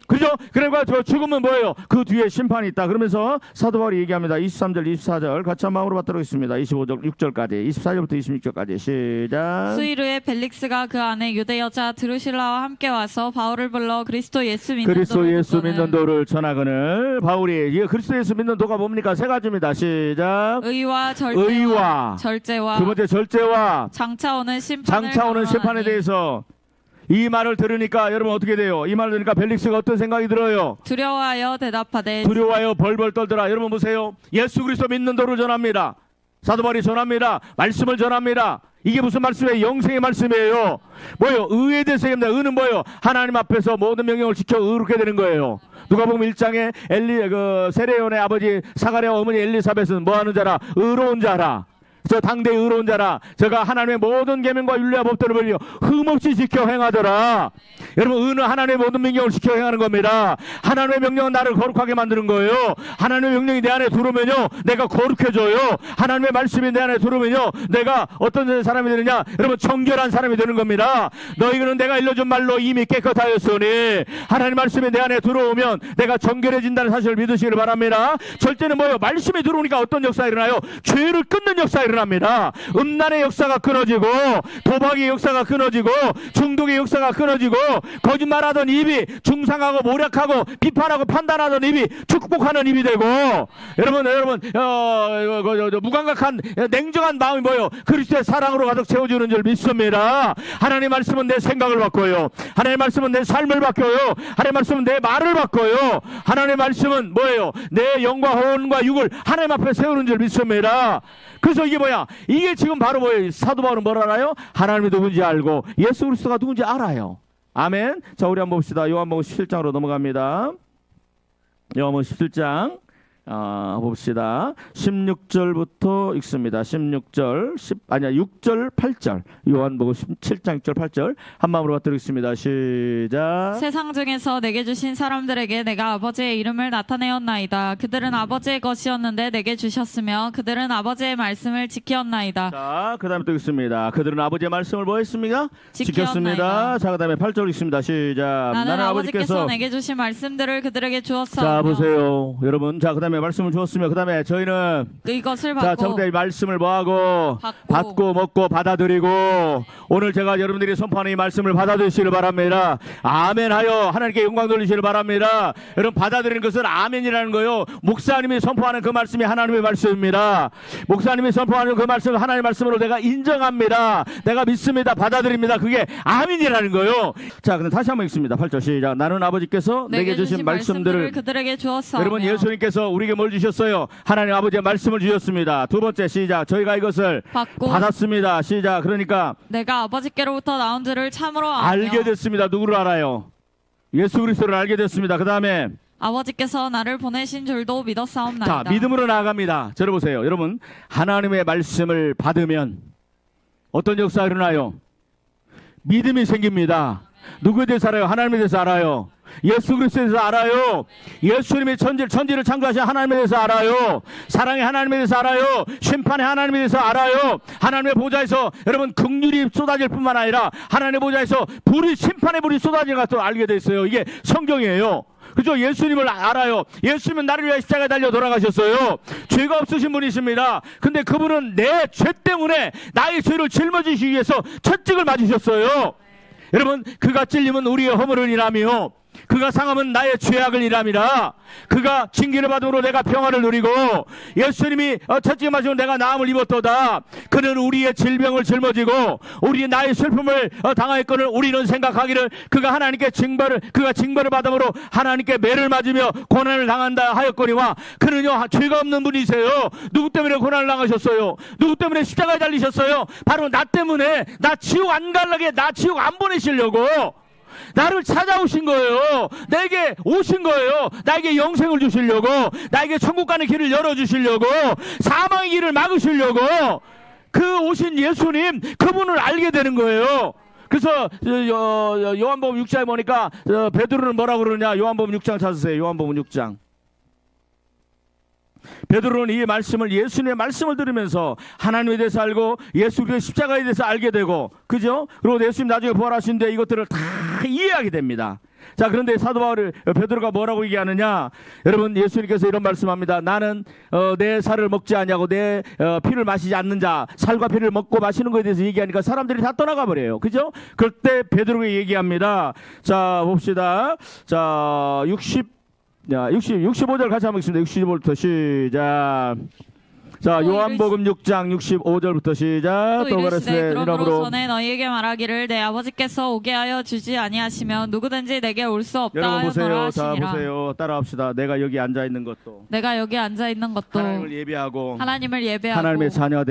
그죠? 그러니까 저 죽음은 뭐예요? 그 뒤에 심판이 있다. 그러면서 사도 바울이 얘기합니다. 23절 24절 같이 한 마음으로 받도록 하겠습니다. 25절 6절까지 24절부터 26절까지 시작. 수일후에 벨릭스가 그 안에 유대 여자 드루실라와 함께 와서 바울을 불러 그리스도 예수 믿는 도를 전하거늘. 바울이 그리스도 예수 믿는 도가 뭡니까? 세 가지입니다. 시작. 의와 절제와 두 번째 절제와 장차 오는 심판에 대해서 이 말을 들으니까 여러분 어떻게 돼요? 이 말을 들으니까 벨릭스가 어떤 생각이 들어요? 두려워하여 대답하되, 두려워하여 벌벌 떨더라. 여러분 보세요. 예수 그리스도 믿는 도를 전합니다. 사도 바울이 전합니다. 말씀을 전합니다. 이게 무슨 말씀이에요? 영생의 말씀이에요. 뭐예요? 의에 대해서 얘기합니다. 의는 뭐예요? 하나님 앞에서 모든 명령을 지켜 의롭게 되는 거예요. 누가복음 1장에 세례요한의 아버지 사가랴와 어머니 엘리사벳은 뭐하는 자라? 의로운 자라. 저 당대의 의로운 자라. 제가 하나님의 모든 계명과 율례와 법도를 벌려 흠없이 지켜 행하더라. 여러분 의는 하나님의 모든 명령을 지켜 행하는 겁니다. 하나님의 명령은 나를 거룩하게 만드는 거예요. 하나님의 명령이 내 안에 들어오면요 내가 거룩해져요. 하나님의 말씀이 내 안에 들어오면요 내가 어떤 사람이 되느냐? 여러분 정결한 사람이 되는 겁니다. 너희는 내가 일러준 말로 이미 깨끗하였으니, 하나님 말씀이 내 안에 들어오면 내가 정결해진다는 사실을 믿으시기를 바랍니다. 절제는 뭐예요? 말씀이 들어오니까 어떤 역사가 일어나요? 죄를 끊는 역사가 일어납니다. 음란의 역사가 끊어지고, 도박의 역사가 끊어지고, 중독의 역사가 끊어지고, 거짓말하던 입이 중상하고 모략하고 비판하고 판단하던 입이 축복하는 입이 되고, 여러분 무감각한 냉정한 마음이 뭐예요? 그리스도의 사랑으로 가득 채워주는 줄 믿습니다. 하나님 말씀은 내 생각을 바꿔요. 하나님 말씀은 내 삶을 바꿔요. 하나님 말씀은 내 말을 바꿔요. 하나님 말씀은 뭐예요? 내 영과 혼과 육을 하나님 앞에 세우는 줄 믿습니다. 그래서 이게 뭐야? 이게 지금 바로 뭐예요? 사도 바울은 뭘 알아요? 하나님이 누군지 알고 예수 그리스도가 누군지 알아요. 아멘. 자, 우리 한번 봅시다. 요한복음 17장으로 넘어갑니다. 요한복음 17장 봅시다. 16절부터 읽습니다. 6절 8절. 요한복음 17장 6절 8절 한 마음으로 받도록 있습니다. 시작. 세상 중에서 내게 주신 사람들에게 내가 아버지의 이름을 나타내었나이다. 그들은 아버지의 것이었는데 내게 주셨으며 그들은 아버지의 말씀을 지켰나이다. 자, 그 다음에 또 읽습니다. 그들은 아버지의 말씀을 뭐 했습니까? 지켰습니다. 자, 그 다음에 8절 읽습니다. 시작. 나는 아버지께서 내게 주신 말씀들을 그들에게 주었사오며. 자, 보세요. 여러분, 자, 그 다음에 말씀을 주었으며 그 다음에 저희는 이것을 받고, 자, 저부터 말씀을 뭐하고 받고 먹고 받아들이고, 오늘 제가 여러분들이 선포하는 이 말씀을 받아들이시길 바랍니다. 아멘하여 하나님께 영광 돌리시길 바랍니다. 여러분 받아들이는 것은 아멘이라는 거예요. 목사님이 선포하는 그 말씀이 하나님의 말씀입니다. 목사님이 선포하는 그 말씀은 하나님의 말씀으로 내가 인정합니다. 내가 믿습니다. 받아들입니다. 그게 아멘이라는 거예요. 자, 그럼 다시 한번 읽습니다. 8절 시작. 나는 아버지께서 내게 주신 말씀들을 그들에게 주었사오며. 여러분 예수님께서 우리에게 뭘 주셨어요? 하나님 아버지의 말씀을 주셨습니다. 두 번째 시작. 저희가 이것을 받았습니다. 시작. 그러니까 내가 아버지께로부터 나온 줄을 참으로 알게 됐습니다. 누구를 알아요? 예수 그리스도를 알게 됐습니다. 그 다음에 아버지께서 나를 보내신 줄도 믿었사옵나이다. 자, 믿음으로 나아갑니다. 들어보세요. 여러분 하나님의 말씀을 받으면 어떤 역사가 일어나요? 믿음이 생깁니다. 누구에 대해서 알아요? 하나님에 대해서 알아요. 예수 그리스도에 대해서 알아요. 예수님이 천지를 창조하신 하나님에 대해서 알아요. 사랑의 하나님에 대해서 알아요. 심판의 하나님에 대해서 알아요. 하나님의 보좌에서 여러분 긍휼이 쏟아질 뿐만 아니라 하나님의 보좌에서 심판의 불이 쏟아질 것도 알게 됐어요. 이게 성경이에요. 그죠? 예수님을 알아요. 예수님은 나를 위해 십자가에 달려 돌아가셨어요. 죄가 없으신 분이십니다. 근데 그분은 내 죄 때문에 나의 죄를 짊어지시기 위해서 채찍을 맞으셨어요. 여러분 그가 찔림은 우리의 허물을 인하며 그가 상함은 나의 죄악을 인함이라. 그가 징계를 받음으로 내가 평화를 누리고 예수님이 채찍을 맞으면 내가 나음을 입었도다. 그는 우리의 질병을 짊어지고 우리의 나의 슬픔을 당하였거늘 우리는 생각하기를 그가 징벌을 받음으로 하나님께 매를 맞으며 고난을 당한다 하였거니와 그는요 죄가 없는 분이세요. 누구 때문에 고난을 당하셨어요? 누구 때문에 십자가에 달리셨어요? 바로 나 때문에. 나 지옥 안 가려게, 나 지옥 안 보내시려고. 나를 찾아오신 거예요. 내게 오신 거예요. 나에게 영생을 주시려고, 나에게 천국 가는 길을 열어주시려고, 사망의 길을 막으시려고. 그 오신 예수님, 그분을 알게 되는 거예요. 그래서 요한복음 6장에 보니까 베드로는 뭐라고 그러냐. 요한복음 6장 찾으세요. 요한복음 6장. 베드로는 이 말씀을, 예수님의 말씀을 들으면서 하나님에 대해서 알고 예수 그리스도의 십자가에 대해서 알게 되고, 그죠? 그리고 예수님 나중에 부활하신데 이것들을 다 이해하게 됩니다. 자, 그런데 사도 바울 베드로가 뭐라고 얘기하느냐. 여러분, 예수님께서 이런 말씀합니다. 나는 내 살을 먹지 아니하고 내 피를 마시지 않는 자, 살과 피를 먹고 마시는 것에 대해서 얘기하니까 사람들이 다 떠나가 버려요. 그죠? 그럴 때 베드로가 얘기합니다. 자, 봅시다. 자, 65절 같이 한번 읽습니다. 65절부터 시작. 자, 요한복음 6장 65절부터 시작. 또 이르시되 그러므로 전에 너희에게 말하기를 내 아버지께서 오게 하여 주지 아니하시면 누구든지 내게 올 수 없다 여러분 보세요. 하시니라. 자, 보세요. 따라합시다. 내가 여기 앉아 있는 것도 하나님을 예배하고 하나님의 자녀가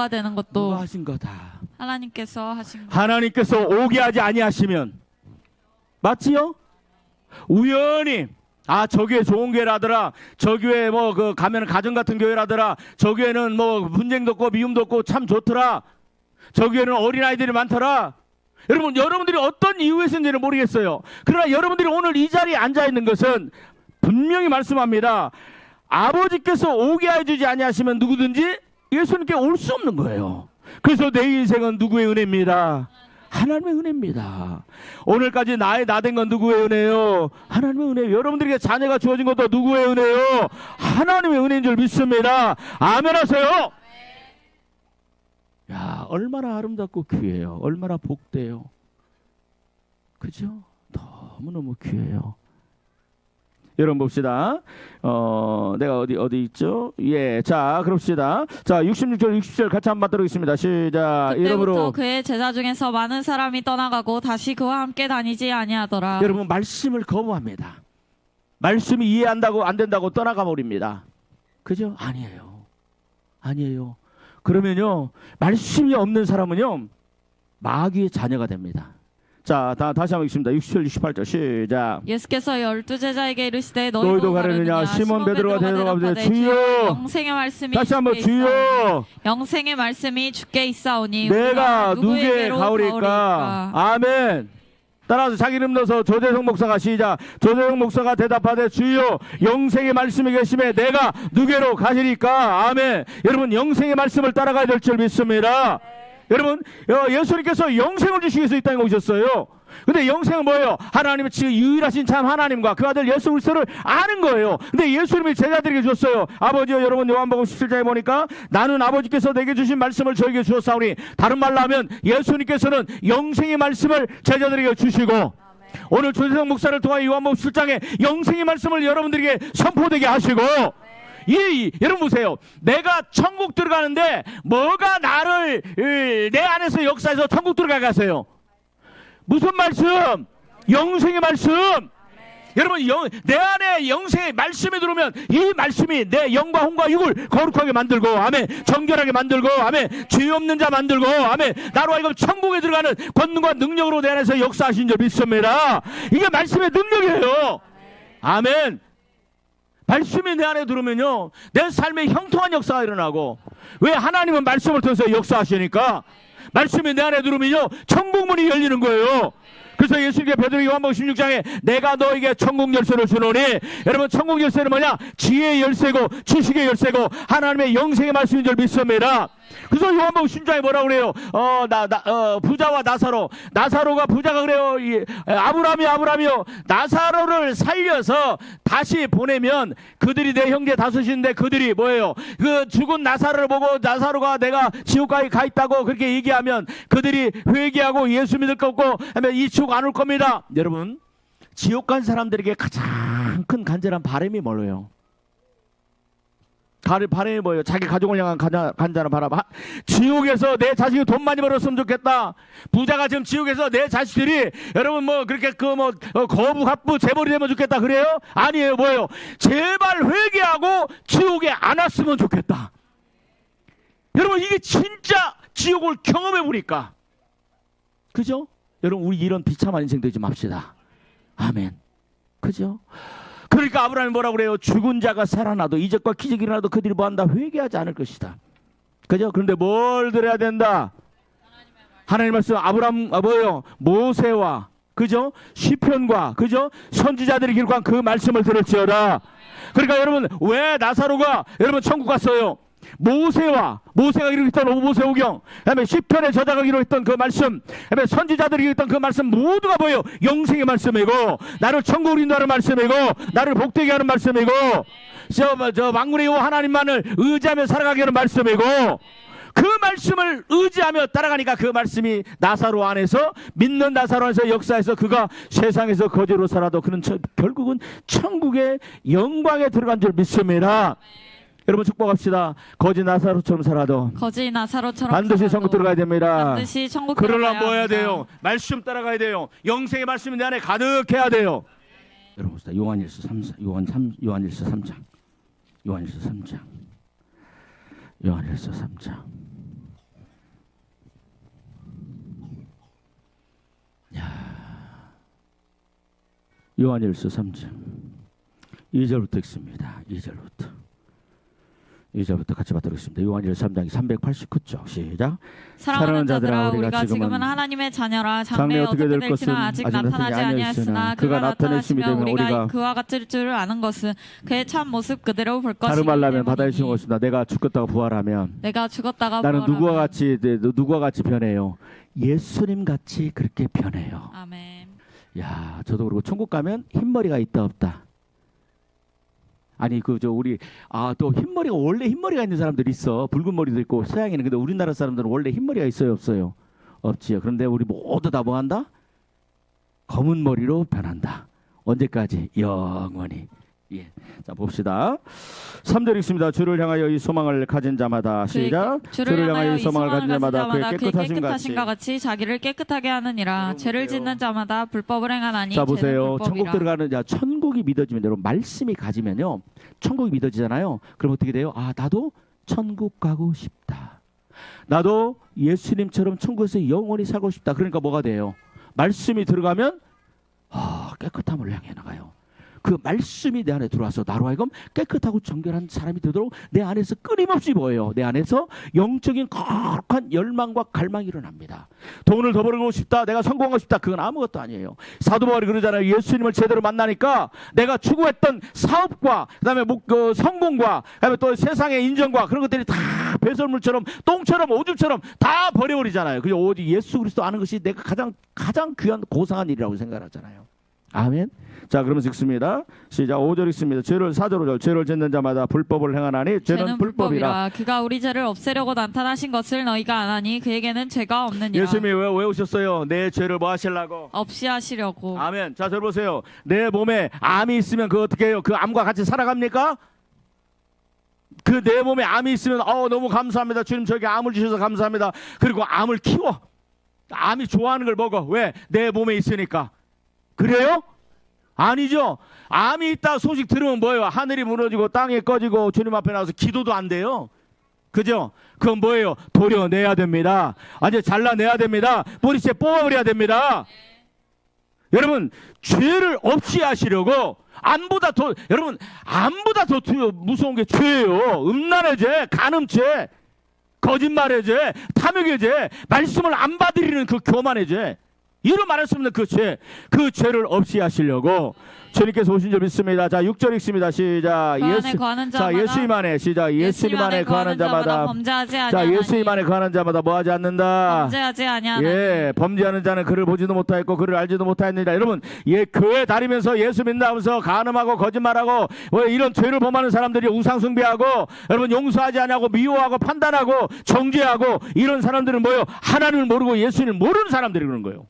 되는 것도 누가 하신 거다. 하나님께서 하신 것. 하나님께서 오게 하지 아니하시면, 맞지요? 우연히 저 교회 좋은 교회라더라, 저 교회 뭐 가면 가정 같은 교회라더라, 저 교회는 뭐 분쟁도 없고 미움도 없고 참 좋더라, 저 교회는 어린아이들이 많더라. 여러분들이 어떤 이유에서인지는 모르겠어요. 그러나 여러분들이 오늘 이 자리에 앉아 있는 것은 분명히 말씀합니다. 아버지께서 오게 해주지 아니하시면 누구든지 예수님께 올 수 없는 거예요. 그래서 내 인생은 누구의 은혜입니다? 하나님의 은혜입니다. 오늘까지 나의 나된 건 누구의 은혜요? 하나님의 은혜요. 여러분들에게 자녀가 주어진 것도 누구의 은혜요? 하나님의 은혜인 줄 믿습니다. 아멘 하세요. 야, 얼마나 아름답고 귀해요. 얼마나 복돼요. 그죠? 너무너무 귀해요. 여러분 봅시다. 내가 어디 있죠? 예, 자, 그럽시다. 자, 66절, 60절 같이 한번 들어보겠습니다. 시작. 그때부터 그의 제자 중에서 많은 사람이 떠나가고 다시 그와 함께 다니지 아니하더라. 여러분, 말씀을 거부합니다. 말씀이 이해한다고 안 된다고 떠나가 버립니다. 그죠? 아니에요. 그러면요, 말씀이 없는 사람은요, 마귀의 자녀가 됩니다. 자, 다시 한번 읽습니다. 67, 68절 시작. 예수께서 12제자에게 이르시되 너희도 가려느냐? 시몬 베드로가 대답하되 주여, 영생의 말씀이 다시 한번 주여, 영생의 말씀이 주께 있사오니 내가 누구에게 가오리까? 아멘. 따라서 자기 이름 넣어서 조대성 목사가 시작. 조대성 목사가 대답하되 주여, 영생의 말씀이 계심에 내가 누구로 가시리까? 아멘. 여러분, 영생의 말씀을 따라가야 될 줄 믿습니다. 여러분, 예수님께서 영생을 주시기 위해서 이 땅에 오셨어요. 근데 영생은 뭐예요? 하나님의 유일하신 참 하나님과 그 아들 예수 그리스도를 아는 거예요. 근데 예수님이 제자들에게 주셨어요. 아버지요, 여러분 요한복음 17장에 보니까 나는 아버지께서 내게 주신 말씀을 저에게 주었사오니, 다른 말로 하면 예수님께서는 영생의 말씀을 제자들에게 주시고, 오늘 조대성 목사를 통하여 요한복음 17장에 영생의 말씀을 여러분들에게 선포되게 하시고, 여러분 보세요. 내가 천국 들어가는데 뭐가 나를 내 안에서 역사해서 천국 들어가게 하세요? 무슨 말씀? 영생의 말씀. 여러분, 내 안에 영생의 말씀이 들어오면 이 말씀이 내 영과 혼과 육을 거룩하게 만들고, 아멘, 정결하게 만들고, 아멘, 죄 없는 자 만들고, 아멘, 나로 하여금 천국에 들어가는 권능과 능력으로 내 안에서 역사하신 줄 믿습니다. 이게 말씀의 능력이에요. 아멘. 말씀이 내 안에 들어오면요, 내 삶에 형통한 역사가 일어나고, 왜? 하나님은 말씀을 통해서 역사하시니까. 말씀이 내 안에 들어오면요, 천국문이 열리는 거예요. 그래서 예수님께 베드로 요한복음 16장에 내가 너에게 천국 열쇠를 주노니, 여러분, 천국 열쇠는 뭐냐? 지혜의 열쇠고 지식의 열쇠고 하나님의 영생의 말씀인 줄 믿습니다. 그래서 요한복음 16장에 뭐라고 그래요? 부자와 나사로가 부자가 그래요. 아브라함이요, 나사로를 살려서 다시 보내면 그들이 내 형제 다섯인데 그들이 뭐예요? 그 죽은 나사로를 보고 나사로가 내가 지옥까지 가 있다고 그렇게 얘기하면 그들이 회개하고 예수 믿을 거고 하면 이 지옥 안 올 겁니다. 여러분, 지옥 간 사람들에게 가장 큰 간절한 바람이 뭐예요? 바람이 뭐예요? 자기 가족을 향한 간절한 바람. 지옥에서 내 자식이 돈 많이 벌었으면 좋겠다. 부자가 지금 지옥에서 내 자식들이 여러분 그렇게 거부 갑부 재벌이 되면 좋겠다 그래요? 아니에요. 뭐예요? 제발 회개하고 지옥에 안 왔으면 좋겠다. 여러분, 이게 진짜 지옥을 경험해 보니까, 그죠? 여러분 우리 이런 비참한 인생 되지 맙시다. 아멘. 그죠? 그러니까 아브라함이 뭐라고 그래요? 죽은 자가 살아나도 이적과 기적이 일어나도 그들이 뭐한다? 회개하지 않을 것이다. 그죠? 그런데 뭘 들어야 된다? 하나님 말씀 뭐예요? 모세와 그죠? 시편과 그죠? 선지자들이 기록한 그 말씀을 들을지어다. 그러니까 여러분 왜 나사로가 여러분 천국 갔어요? 모세가 기록했던 모세오경, 그다음에 시편의 저자가 기록했던 그 말씀, 그다음에 선지자들이 기록했던 그 말씀 모두가 뭐예요? 영생의 말씀이고, 나를 천국으로 인도하는 말씀이고, 나를 복되게 하는 말씀이고, 저 만군의 여호와 하나님만을 의지하며 살아가게 하는 말씀이고, 그 말씀을 의지하며 따라가니까 그 말씀이 나사로 안에서, 믿는 나사로 안에서 역사해서 그가 세상에서 거지로 살아도 그는 결국은 천국의 영광에 들어간 줄 믿습니다. 여러분 축복합시다. 거지 나사로처럼 살아도 반드시 천국 들어가야 됩니다. 반드시 천국 그러려면 뭐 해야 돼요? 말씀 따라가야 돼요. 영생의 말씀이 내 안에 가득해야 돼요. 여러분 봅시다. 요한일서 3장. 요한일서 3장 2절부터 읽습니다. 2절부터 같이 받도록하겠습니다. 요한일서 3장 389쪽 시작. 사랑하는 자들아, 우리가 지금은 하나님의 자녀라. 장래에 어떻게 될 것은 아직 나타나지 아니하였으나 그가 나타나시면 우리가 그와 같을 줄을 아는 것은 그의 참 모습 그대로 볼 것이기 다른 말로 하면 때문이니. 바다에 신 것이다. 내가 죽었다가 부활하면 나는 누구와 같이 변해요? 예수님 같이 그렇게 변해요. 아멘. 야, 저도 그러고 천국 가면 흰머리가 있다 없다. 아니 또 흰머리가 원래 흰머리가 있는 사람들이 있어. 붉은 머리도 있고 서양에는. 근데 우리나라 사람들은 원래 흰머리가 있어요 없어요? 없지요. 그런데 우리 모두 다 뭐한다? 검은 머리로 변한다. 언제까지? 영원히. 예. 자 봅시다. 3절 읽습니다. 주를 향하여 이 소망을 가진 자마다 시작. 주를 향하여 이 소망을 가진 자마다 그의 깨끗하신 것 같이 자기를 깨끗하게 하느니라. 죄를 짓는 자마다 불법을 행하나니. 자 보세요. 천국 들어가는 자 천국이 믿어지면 여러분 말씀이 가지면요 천국이 믿어지잖아요. 그럼 어떻게 돼요? 아 나도 천국 가고 싶다. 나도 예수님처럼 천국에서 영원히 살고 싶다. 그러니까 뭐가 돼요? 말씀이 들어가면 깨끗함을 향해 나가요. 그 말씀이 내 안에 들어와서 나로 하여금 깨끗하고 정결한 사람이 되도록 내 안에서 끊임없이 뭐예요? 내 안에서 영적인 거룩한 열망과 갈망이 일어납니다. 돈을 더 벌고 싶다, 내가 성공하고 싶다, 그건 아무것도 아니에요. 사도 바울이 그러잖아요. 예수님을 제대로 만나니까 내가 추구했던 사업과 그다음에 성공과 그다음에 또 세상의 인정과 그런 것들이 다 배설물처럼 똥처럼 오줌처럼 다 버려버리잖아요. 그래서 오직 예수 그리스도 아는 것이 내가 가장 귀한 고상한 일이라고 생각하잖아요. 아멘. 자 그러면서 읽습니다. 시작. 5절 읽습니다. 4절 5절. 죄를 짓는 자마다 불법을 행하나니 죄는 불법이라. 그가 우리 죄를 없애려고 나타나신 것을 너희가 아나니 그에게는 죄가 없느니라. 예수님이 왜 오셨어요? 내 죄를 뭐 하시려고? 없이 하시려고. 아멘. 자 들어보세요. 내 몸에 암이 있으면 그 어떻게 해요? 그 암과 같이 살아갑니까? 그 내 몸에 암이 있으면 너무 감사합니다. 주님 저에게 암을 주셔서 감사합니다. 그리고 암을 키워. 암이 좋아하는 걸 먹어. 왜? 내 몸에 있으니까. 그래요? 아니죠. 암이 있다 소식 들으면 뭐예요? 하늘이 무너지고 땅이 꺼지고 주님 앞에 나와서 기도도 안 돼요. 그죠? 그건 뭐예요? 도려내야 됩니다. 아주 잘라내야 됩니다. 뿌리째 뽑아버려야 됩니다. 여러분 죄를 없이 하시려고 여러분 암보다 더 무서운 게 죄예요. 음란의 죄, 간음죄, 거짓말의 죄, 탐욕의 죄, 말씀을 안 받으리는 그 교만의 죄, 이런 말할 수 없는 그 죄를 없이 하시려고 주님께서 오신 줄 믿습니다. 자 6절 읽습니다. 시작. 예수님 안에 시작. 예수님 안에 거하는 자마다 범죄하지 아니하나니. 자 예수님 안에 거하는 자마다 뭐하지 않는다. 범죄하지 아니하나니. 예, 범죄하는 자는 그를 보지도 못하였고 그를 알지도 못하였느니라. 여러분 교회 다니면서 예수 믿는다면서 간음하고 거짓말하고 이런 죄를 범하는 사람들이 우상숭배하고 여러분 용서하지 않냐고 미워하고 판단하고 정죄하고 이런 사람들은 뭐예요? 하나님을 모르고 예수님을 모르는 사람들이 그런 거예요.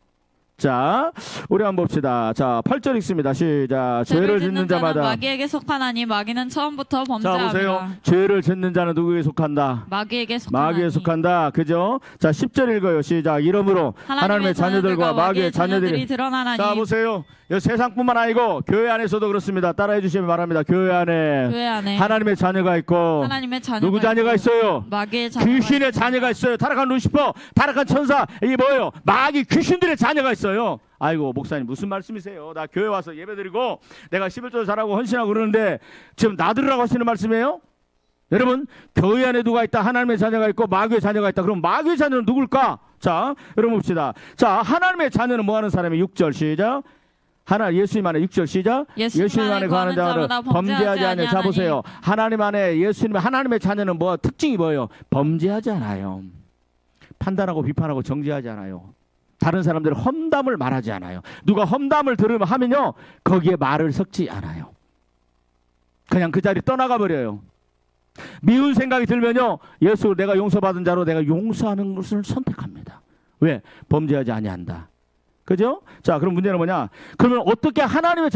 자, 우리 한번 봅시다. 자, 8절 읽습니다. 시작. 죄를 짓는 자마다 마귀에게 속하나니 마귀는 처음부터 자, 범죄함이라. 보세요. 죄를 짓는 자는 누구에게 속한다? 마귀에게 속하나니. 마귀에 속한다. 그죠? 자, 10절 읽어요. 시작. 이러므로 하나님의 자녀들과 마귀의 자녀들이 드러나나니. 자, 보세요. 세상뿐만 아니고 교회 안에서도 그렇습니다. 따라해 주시면 바랍니다. 교회 안에 하나님의 자녀가 있고 하나님의 자녀가 누구 자녀가 있어요? 마귀의 자녀가 귀신의 자녀가 있어요. 타락한 루시퍼, 타락한 천사, 이게 뭐예요? 마귀 귀신들의 자녀가 있어요. 아이고, 목사님 무슨 말씀이세요? 나 교회 와서 예배드리고 내가 11조 잘하고 헌신하고 그러는데 지금 나들으라고 하시는 말씀이에요? 여러분, 교회 안에 누가 있다? 하나님의 자녀가 있고 마귀의 자녀가 있다. 그럼 마귀의 자녀는 누굴까? 자, 여러분 봅시다. 자, 하나님의 자녀는 뭐 하는 사람이? 6절 시작. 예수님 안에 6절 시작. 예수님 안에 거하는 자는 범죄하지 않아요. 자, 보세요. 하나님 안에 하나님의 자녀는 뭐 특징이 뭐예요? 범죄하지 않아요. 판단하고 비판하고 정죄하지 않아요. 다른 사람들은 험담을 말하지 않아요. 누가 험담을 하면요, 거기에 말을 섞지 않아요. 그냥 그 자리 떠나가 버려요. 미운 생각이 들면요, 예수 내가 용서받은 자로 내가 용서하는 것을 선택합니다. 왜? 범죄하지 아니한다. 그죠? 자, 그럼 문제는 뭐냐? 그러면 어떻게 하나님의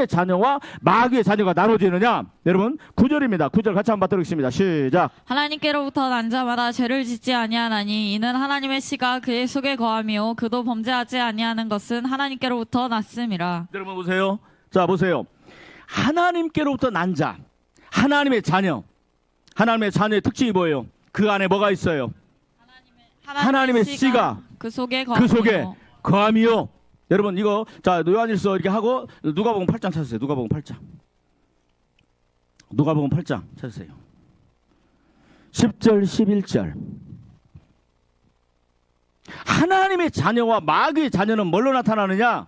자녀와 마귀의 자녀가 나눠지느냐? 여러분, 9절입니다. 9절 같이 한번 받도록하겠습니다. 시작. 하나님께로부터 난 자마다 죄를 짓지 아니하나니 이는 하나님의 씨가 그의 속에 거하며 그도 범죄하지 아니하는 것은 하나님께로부터 났음이라. 여러분 보세요. 자, 보세요. 하나님께로부터 난 자, 하나님의 자녀. 하나님의 자녀의 특징이 뭐예요? 그 안에 뭐가 있어요? 하나님의 씨가 그 속에 거함이요. 여러분 이거 자, 요한일서 이렇게 하고 누가복음 8장 찾으세요. 누가복음 8장. 누가복음 8장 찾으세요. 10절 11절. 하나님의 자녀와 마귀의 자녀는 뭘로 나타나느냐?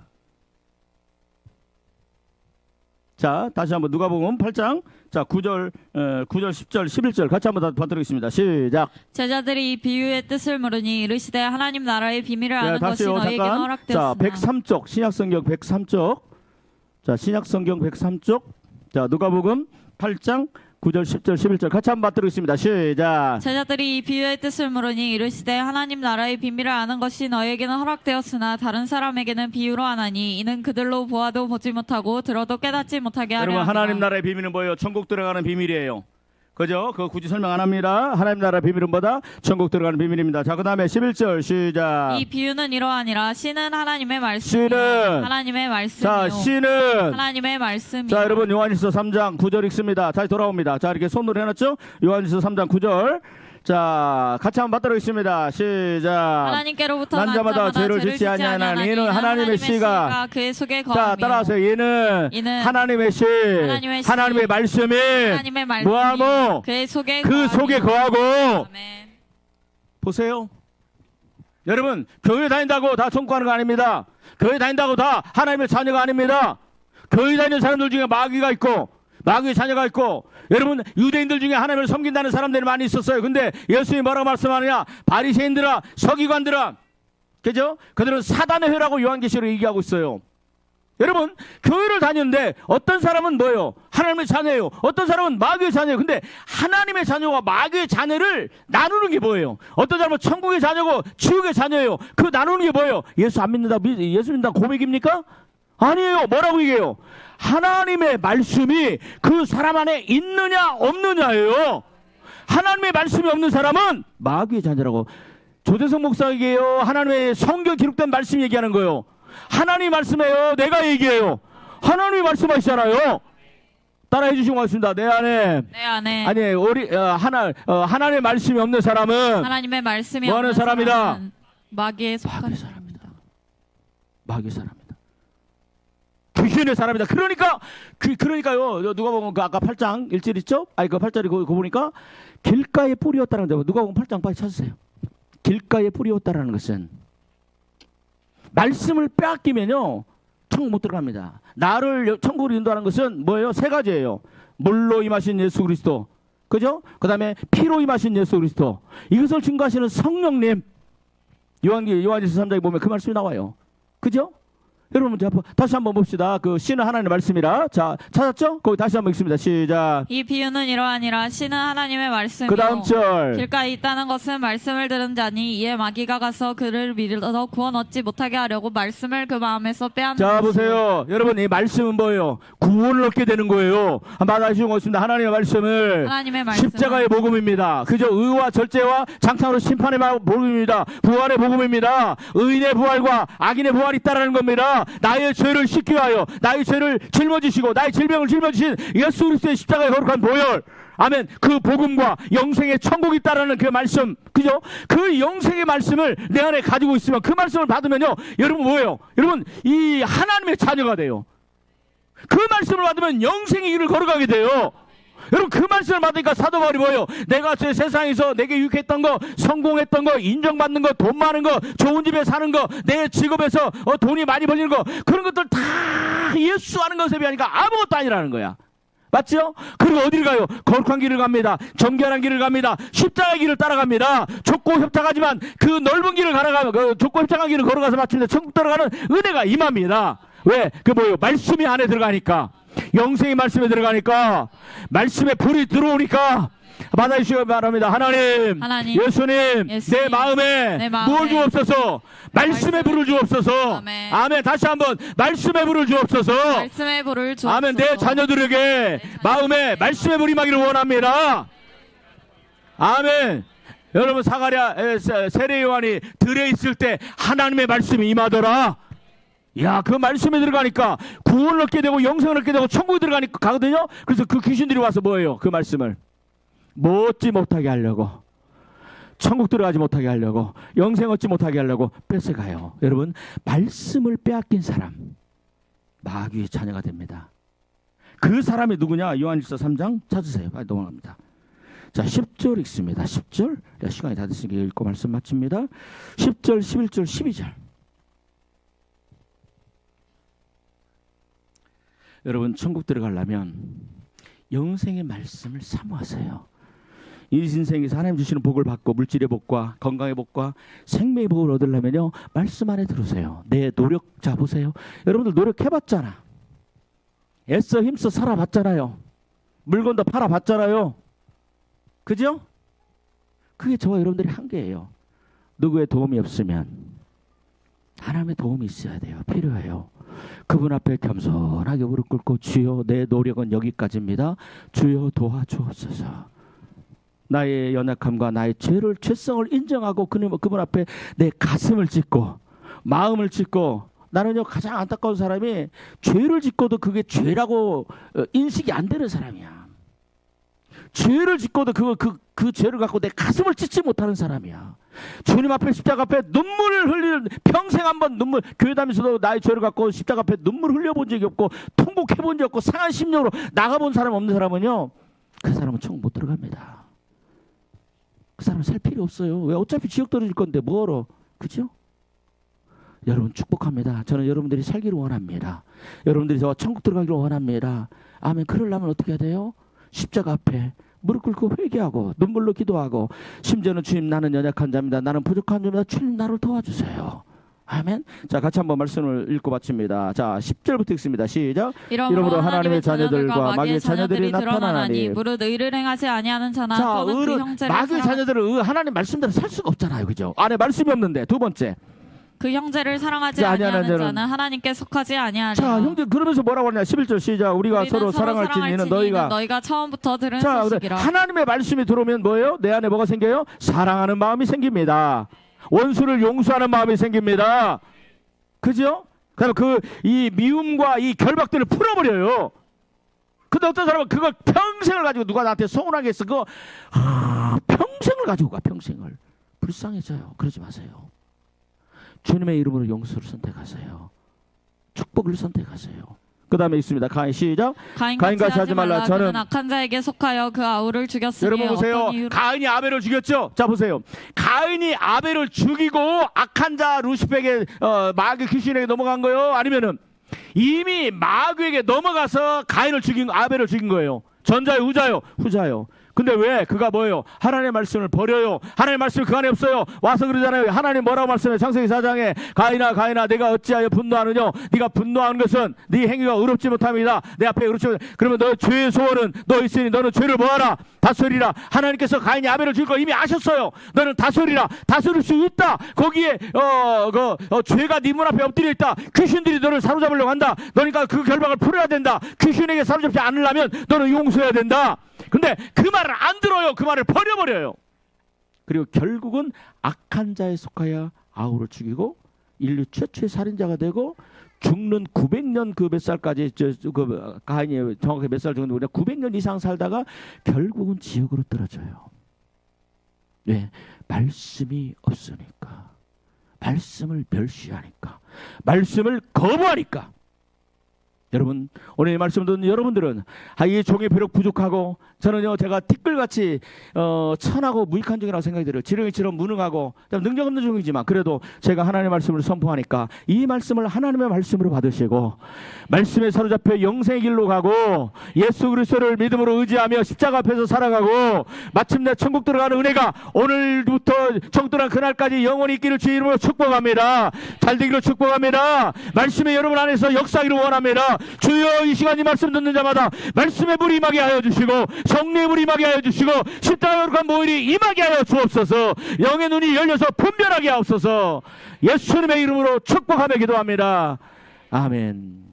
자, 다시 한번 누가복음 8장 자, 9절 10절 11절 같이 한번 받도록하겠습니다. 시작. 제자들이 이 비유의 뜻을 물으니 이르시되 하나님 나라의 비밀을 아는 것이 너희에게는 허락되었으나. 자, 103쪽 신약성경 103쪽. 자, 신약성경 103쪽. 자, 누가복음 8장 9절 10절 11절 같이 한번 받도록하겠습니다. 시작. 제자들이 이 비유의 뜻을 물으니 이르시되 하나님 나라의 비밀을 아는 것이 너희에게는 허락되었으나 다른 사람에게는 비유로 하나니 이는 그들로 보아도 보지 못하고 들어도 깨닫지 못하게 하려 여러분, 함이라. 하나님 나라의 비밀은 뭐예요? 천국 들어가는 비밀이에요. 그죠? 그거 굳이 설명 안 합니다. 하나님 나라의 비밀은 뭐다? 천국 들어가는 비밀입니다. 자, 그 다음에 11절 시작. 이 비유는 이러하니라. 씨는 하나님의 말씀이요. 씨는 하나님의 말씀이요. 자, 씨는 하나님의 말씀이요. 자, 여러분 요한일서 3장 9절 읽습니다. 다시 돌아옵니다. 자, 이렇게 손으로 해놨죠? 요한일서 3장 9절. 자, 같이 한번 받도록 있습니다. 시작. 하나님께로부터 난 자마다 죄를 짓지 아니하나니 이는 하나님의 씨가 그의 속에 거하며. 자, 따라하세요. 얘는 하나님의 씨, 하나님의 말씀이 뭐하고 그의 속에 그 속에 거하고. 아멘. 보세요. 여러분, 교회 다닌다고 다 천국 가는 거 아닙니다. 교회 다닌다고 다 하나님의 자녀가 아닙니다. 교회 다니는 사람들 중에 마귀가 있고 마귀의 자녀가 있고, 여러분 유대인들 중에 하나님을 섬긴다는 사람들이 많이 있었어요. 근데 예수님이 뭐라고 말씀하느냐? 바리새인들아, 서기관들아, 그죠? 그들은 사단의 회라고 요한계시록 얘기하고 있어요. 여러분, 교회를 다니는데 어떤 사람은 뭐예요? 하나님의 자녀예요. 어떤 사람은 마귀의 자녀예요. 근데 하나님의 자녀와 마귀의 자녀를 나누는 게 뭐예요? 어떤 사람은 천국의 자녀고 지옥의 자녀예요. 그 나누는 게 뭐예요? 예수 안 믿는다, 예수 믿는다 고백입니까? 아니에요. 뭐라고 얘기해요? 하나님의 말씀이 그 사람 안에 있느냐 없느냐예요. 하나님의 말씀이 없는 사람은 마귀의 자녀라고. 조재성 목사에게요, 하나님의 성경 기록된 말씀 얘기하는 거예요. 하나님 말씀이에요, 내가 얘기해요? 하나님이 말씀하시잖아요. 따라해 주시고 가겠습니다. 내 안에 아니 하나님의 말씀이 없는 사람은 하나님의 말씀이 뭐 하는 사람이다? 마귀의 사람이다. 마귀의 사람이다. 귀신의 사람이다. 그러니까요. 누가 보면 그 아까 8장 1절 있죠? 아니 그 8절이 그거 보니까 길가에 뿌리였다는 거. 누가 보면 8장 빨리 찾으세요. 길가에 뿌리였다라는 것은 말씀을 빼앗기면요 천국 못 들어갑니다. 나를 천국으로 인도하는 것은 뭐예요? 세 가지예요. 물로 임하신 예수 그리스도, 그죠? 그 다음에 피로 임하신 예수 그리스도, 이것을 증거하시는 성령님. 요한일서 3장에 보면 그 말씀이 나와요. 그죠? 여러분 다시 한번 봅시다. 그 씨는 하나님의 말씀이라. 자, 찾았죠? 거기 다시 한번 읽습니다. 시작. 이 비유는 이러하니라. 씨는 하나님의 말씀이요 그 다음 절. 길가에 있다는 것은 말씀을 들은 자니 이에 마귀가 가서 그를 밀어서 구원 얻지 못하게 하려고 말씀을 그 마음에서 빼앗는 자, 보세요. 여러분, 이 말씀은 뭐예요? 구원을 얻게 되는 거예요. 한번 받아주시고 있습니다. 하나님의 말씀을. 하나님의 말씀. 십자가의 복음입니다. 그저 의와 절제와 장창으로 심판의 복음입니다. 부활의 복음입니다. 의인의 부활과 악인의 부활이 있다라는 겁니다. 나의 죄를 씻기 위하여 나의 죄를 짊어지시고 나의 질병을 짊어지신 예수 그리스도의 십자가의 거룩한 보혈. 아멘. 그 복음과 영생의 천국이 있다라는 그 말씀, 그죠? 그 영생의 말씀을 내 안에 가지고 있으면, 그 말씀을 받으면요, 여러분 뭐예요? 여러분, 이 하나님의 자녀가 돼요. 그 말씀을 받으면 영생의 길을 걸어가게 돼요. 여러분, 그 말씀을 받으니까 사도 바울이 뭐예요? 내가 제 세상에서 내게 유익했던 거, 성공했던 거, 인정받는 거, 돈 많은 거, 좋은 집에 사는 거, 내 직업에서 돈이 많이 벌리는 거, 그런 것들 다 예수 아는 것에 비하니까 아무것도 아니라는 거야. 맞죠? 그리고 어디를 가요? 거룩한 길을 갑니다. 정결한 길을 갑니다. 십자가의 길을 따라갑니다. 좁고 협착하지만 그 넓은 길을 그 좁고 협착한 길을 걸어가서 마침내 천국 들어가는 은혜가 임합니다. 왜? 그 뭐예요? 말씀이 안에 들어가니까. 영생의 말씀에 들어가니까, 말씀에 불이 들어오니까. 받아주시기 바랍니다. 하나님, 예수님, 내 마음에 무엇을 주옵소서. 말씀의 불을 주옵소서. 아멘. 다시 한번 말씀의 불을 주옵소서. 말씀의 불을 주옵소서. 아멘. 내 자녀들에게 마음에 말씀의 불이 임하기를 원합니다. 아멘. 여러분, 세례 요한이 들에 있을 때 하나님의 말씀이 임하더라. 야, 그 말씀에 들어가니까 구원을 얻게 되고 영생을 얻게 되고 천국에 들어가니까 가거든요. 그래서 그 귀신들이 와서 뭐예요? 그 말씀을 먹지 못하게 하려고, 천국 들어가지 못하게 하려고, 영생 얻지 못하게 하려고 뺏어가요. 여러분, 말씀을 빼앗긴 사람 마귀의 자녀가 됩니다. 그 사람이 누구냐? 요한일서 3장 찾으세요. 빨리 넘어갑니다. 자, 10절 읽습니다. 10절. 시간이 다 됐으니까 읽고 말씀 마칩니다. 10절, 11절, 12절. 여러분, 천국 들어가려면 영생의 말씀을 사모하세요. 이 인생에서 하나님 주시는 복을 받고 물질의 복과 건강의 복과 생명의 복을 얻으려면요, 말씀 안에 들으세요. 내 노력, 자 보세요. 여러분들 노력해봤잖아. 애써 힘써 살아봤잖아요. 물건도 팔아봤잖아요. 그죠? 그게 저와 여러분들의 한계예요. 누구의 도움이 없으면 하나님의 도움이 있어야 돼요. 필요해요. 그분 앞에 겸손하게 무릎 꿇고, 주여 내 노력은 여기까지입니다. 주여 도와주옵소서. 나의 연약함과 나의 죄성을 인정하고 그분 앞에 내 가슴을 찢고 마음을 찢고, 나는요 가장 안타까운 사람이 죄를 짓고도 그게 죄라고 인식이 안 되는 사람이야. 죄를 짓고도 그 죄를 갖고 내 가슴을 찢지 못하는 사람이야. 주님 앞에 십자가 앞에 눈물을 흘리는, 평생 한번 눈물, 교회 다니면서도 나의 죄를 갖고 십자가 앞에 눈물 흘려본 적이 없고 통곡해본 적이 없고 상한 심령으로 나가본 사람 없는 사람은요, 그 사람은 천국 못 들어갑니다. 그 사람은 살 필요 없어요. 왜? 어차피 지옥 떨어질 건데 뭐하러. 그죠? 여러분 축복합니다. 저는 여러분들이 살기를 원합니다. 여러분들이 저와 천국 들어가기를 원합니다. 아멘. 그러려면 어떻게 해야 돼요? 십자가 앞에 무릎 꿇고 회개하고 눈물로 기도하고, 심지어는 주님 나는 연약한 자입니다. 나는 부족한 자입니다. 주님 나를 도와주세요. 아멘. 자, 같이 한번 말씀을 읽고 마칩니다. 자, 10절부터 읽습니다. 시작. 이러므로 하나님의 자녀들과 마귀의 자녀들이 나타나나니 무릇 의를 행하지 아니하는 자나 자, 또는 그 형제를 마귀의 자녀들은 하나님 말씀대로 살 수가 없잖아요. 그죠? 안에 말씀이 없는데. 두 번째, 그 형제를 사랑하지 아니하는 자는 하나님께 속하지 아니하리라. 자, 형제 그러면서 뭐라고 하냐? 11절 시작. 우리가 서로 사랑할지니는 너희가 처음부터 들은 자, 소식이라. 하나님의 말씀이 들어오면 뭐예요? 내 안에 뭐가 생겨요? 사랑하는 마음이 생깁니다. 원수를 용서하는 마음이 생깁니다. 그죠? 그럼 이 미움과 이 결박들을 풀어버려요. 근데 어떤 사람은 그걸 평생을 가지고, 누가 나한테 서운하게 했어, 그거 평생을 가지고 가. 평생을. 불쌍해져요. 그러지 마세요. 주님의 이름으로 용서를 선택하세요. 축복을 선택하세요. 그 다음에 있습니다. 가인 시작. 가인같이 하지 말라. 저는 악한 자에게 속하여 그 아우를 죽였으니. 여러분 보세요. 가인이 아벨을 죽였죠. 자 보세요. 가인이 아벨을 죽이고 악한 자 루시페에게 마귀 귀신에게 넘어간 거예요? 아니면은 이미 마귀에게 넘어가서 아벨을 죽인 거예요? 전자요, 후자요? 후자요. 근데 왜? 그가 뭐예요? 하나님의 말씀을 버려요. 하나님의 말씀이 그 안에 없어요. 와서 그러잖아요. 하나님 뭐라고 말씀해? 창세기 4장에 가인아 내가 어찌하여 분노하느냐? 네가 분노하는 것은 네 행위가 의롭지 못함이다. 내 앞에 의롭지 못함. 그러면 너의 죄의 소원은 너 있으니 너는 죄를 뭐하라? 다스리라. 하나님께서 가인이 아벨을 죽일 거 이미 아셨어요. 너는 다스리라. 다스릴 수 있다. 거기에 죄가 네 문 앞에 엎드려 있다. 귀신들이 너를 사로잡으려고 한다. 너니까 그 결박을 풀어야 된다. 귀신에게 사로잡지 않으려면 너는 용서해야 된다. 근데 그 말을 안 들어요. 그 말을 버려버려요. 그리고 결국은 악한 자에 속하여 아우를 죽이고 인류 최초의 살인자가 되고 죽는 900년 그 몇 살까지 그 가인이 정확히 몇 살 정도 900년 이상 살다가 결국은 지옥으로 떨어져요. 왜? 말씀이 없으니까. 말씀을 멸시하니까. 말씀을 거부하니까. 여러분, 오늘 이 말씀 듣는 여러분들은 이 종이 비록 부족하고 저는요 제가 티끌같이 천하고 무익한 종이라고 생각이 들어요. 지렁이처럼 무능하고 능력 없는 종이지만 그래도 제가 하나님의 말씀을 선포하니까 이 말씀을 하나님의 말씀으로 받으시고 말씀에 사로잡혀 영생의 길로 가고 예수 그리스도를 믿음으로 의지하며 십자가 앞에서 살아가고 마침내 천국 들어가는 은혜가 오늘부터 천국 들어가는 그날까지 영원히 있기를 주의 이름으로 축복합니다. 잘 되기를 축복합니다. 말씀이 여러분 안에서 역사하기를 원합니다. 주여, 이 시간 이 말씀 듣는 자마다 말씀의 불이 임하게 하여 주시고 성령의 불이 임하게 하여 주시고 십자가의 거룩한 보혈이 임하게 하여 주옵소서. 영의 눈이 열려서 분별하게 하옵소서. 예수님의 이름으로 축복하며 기도합니다. 아멘.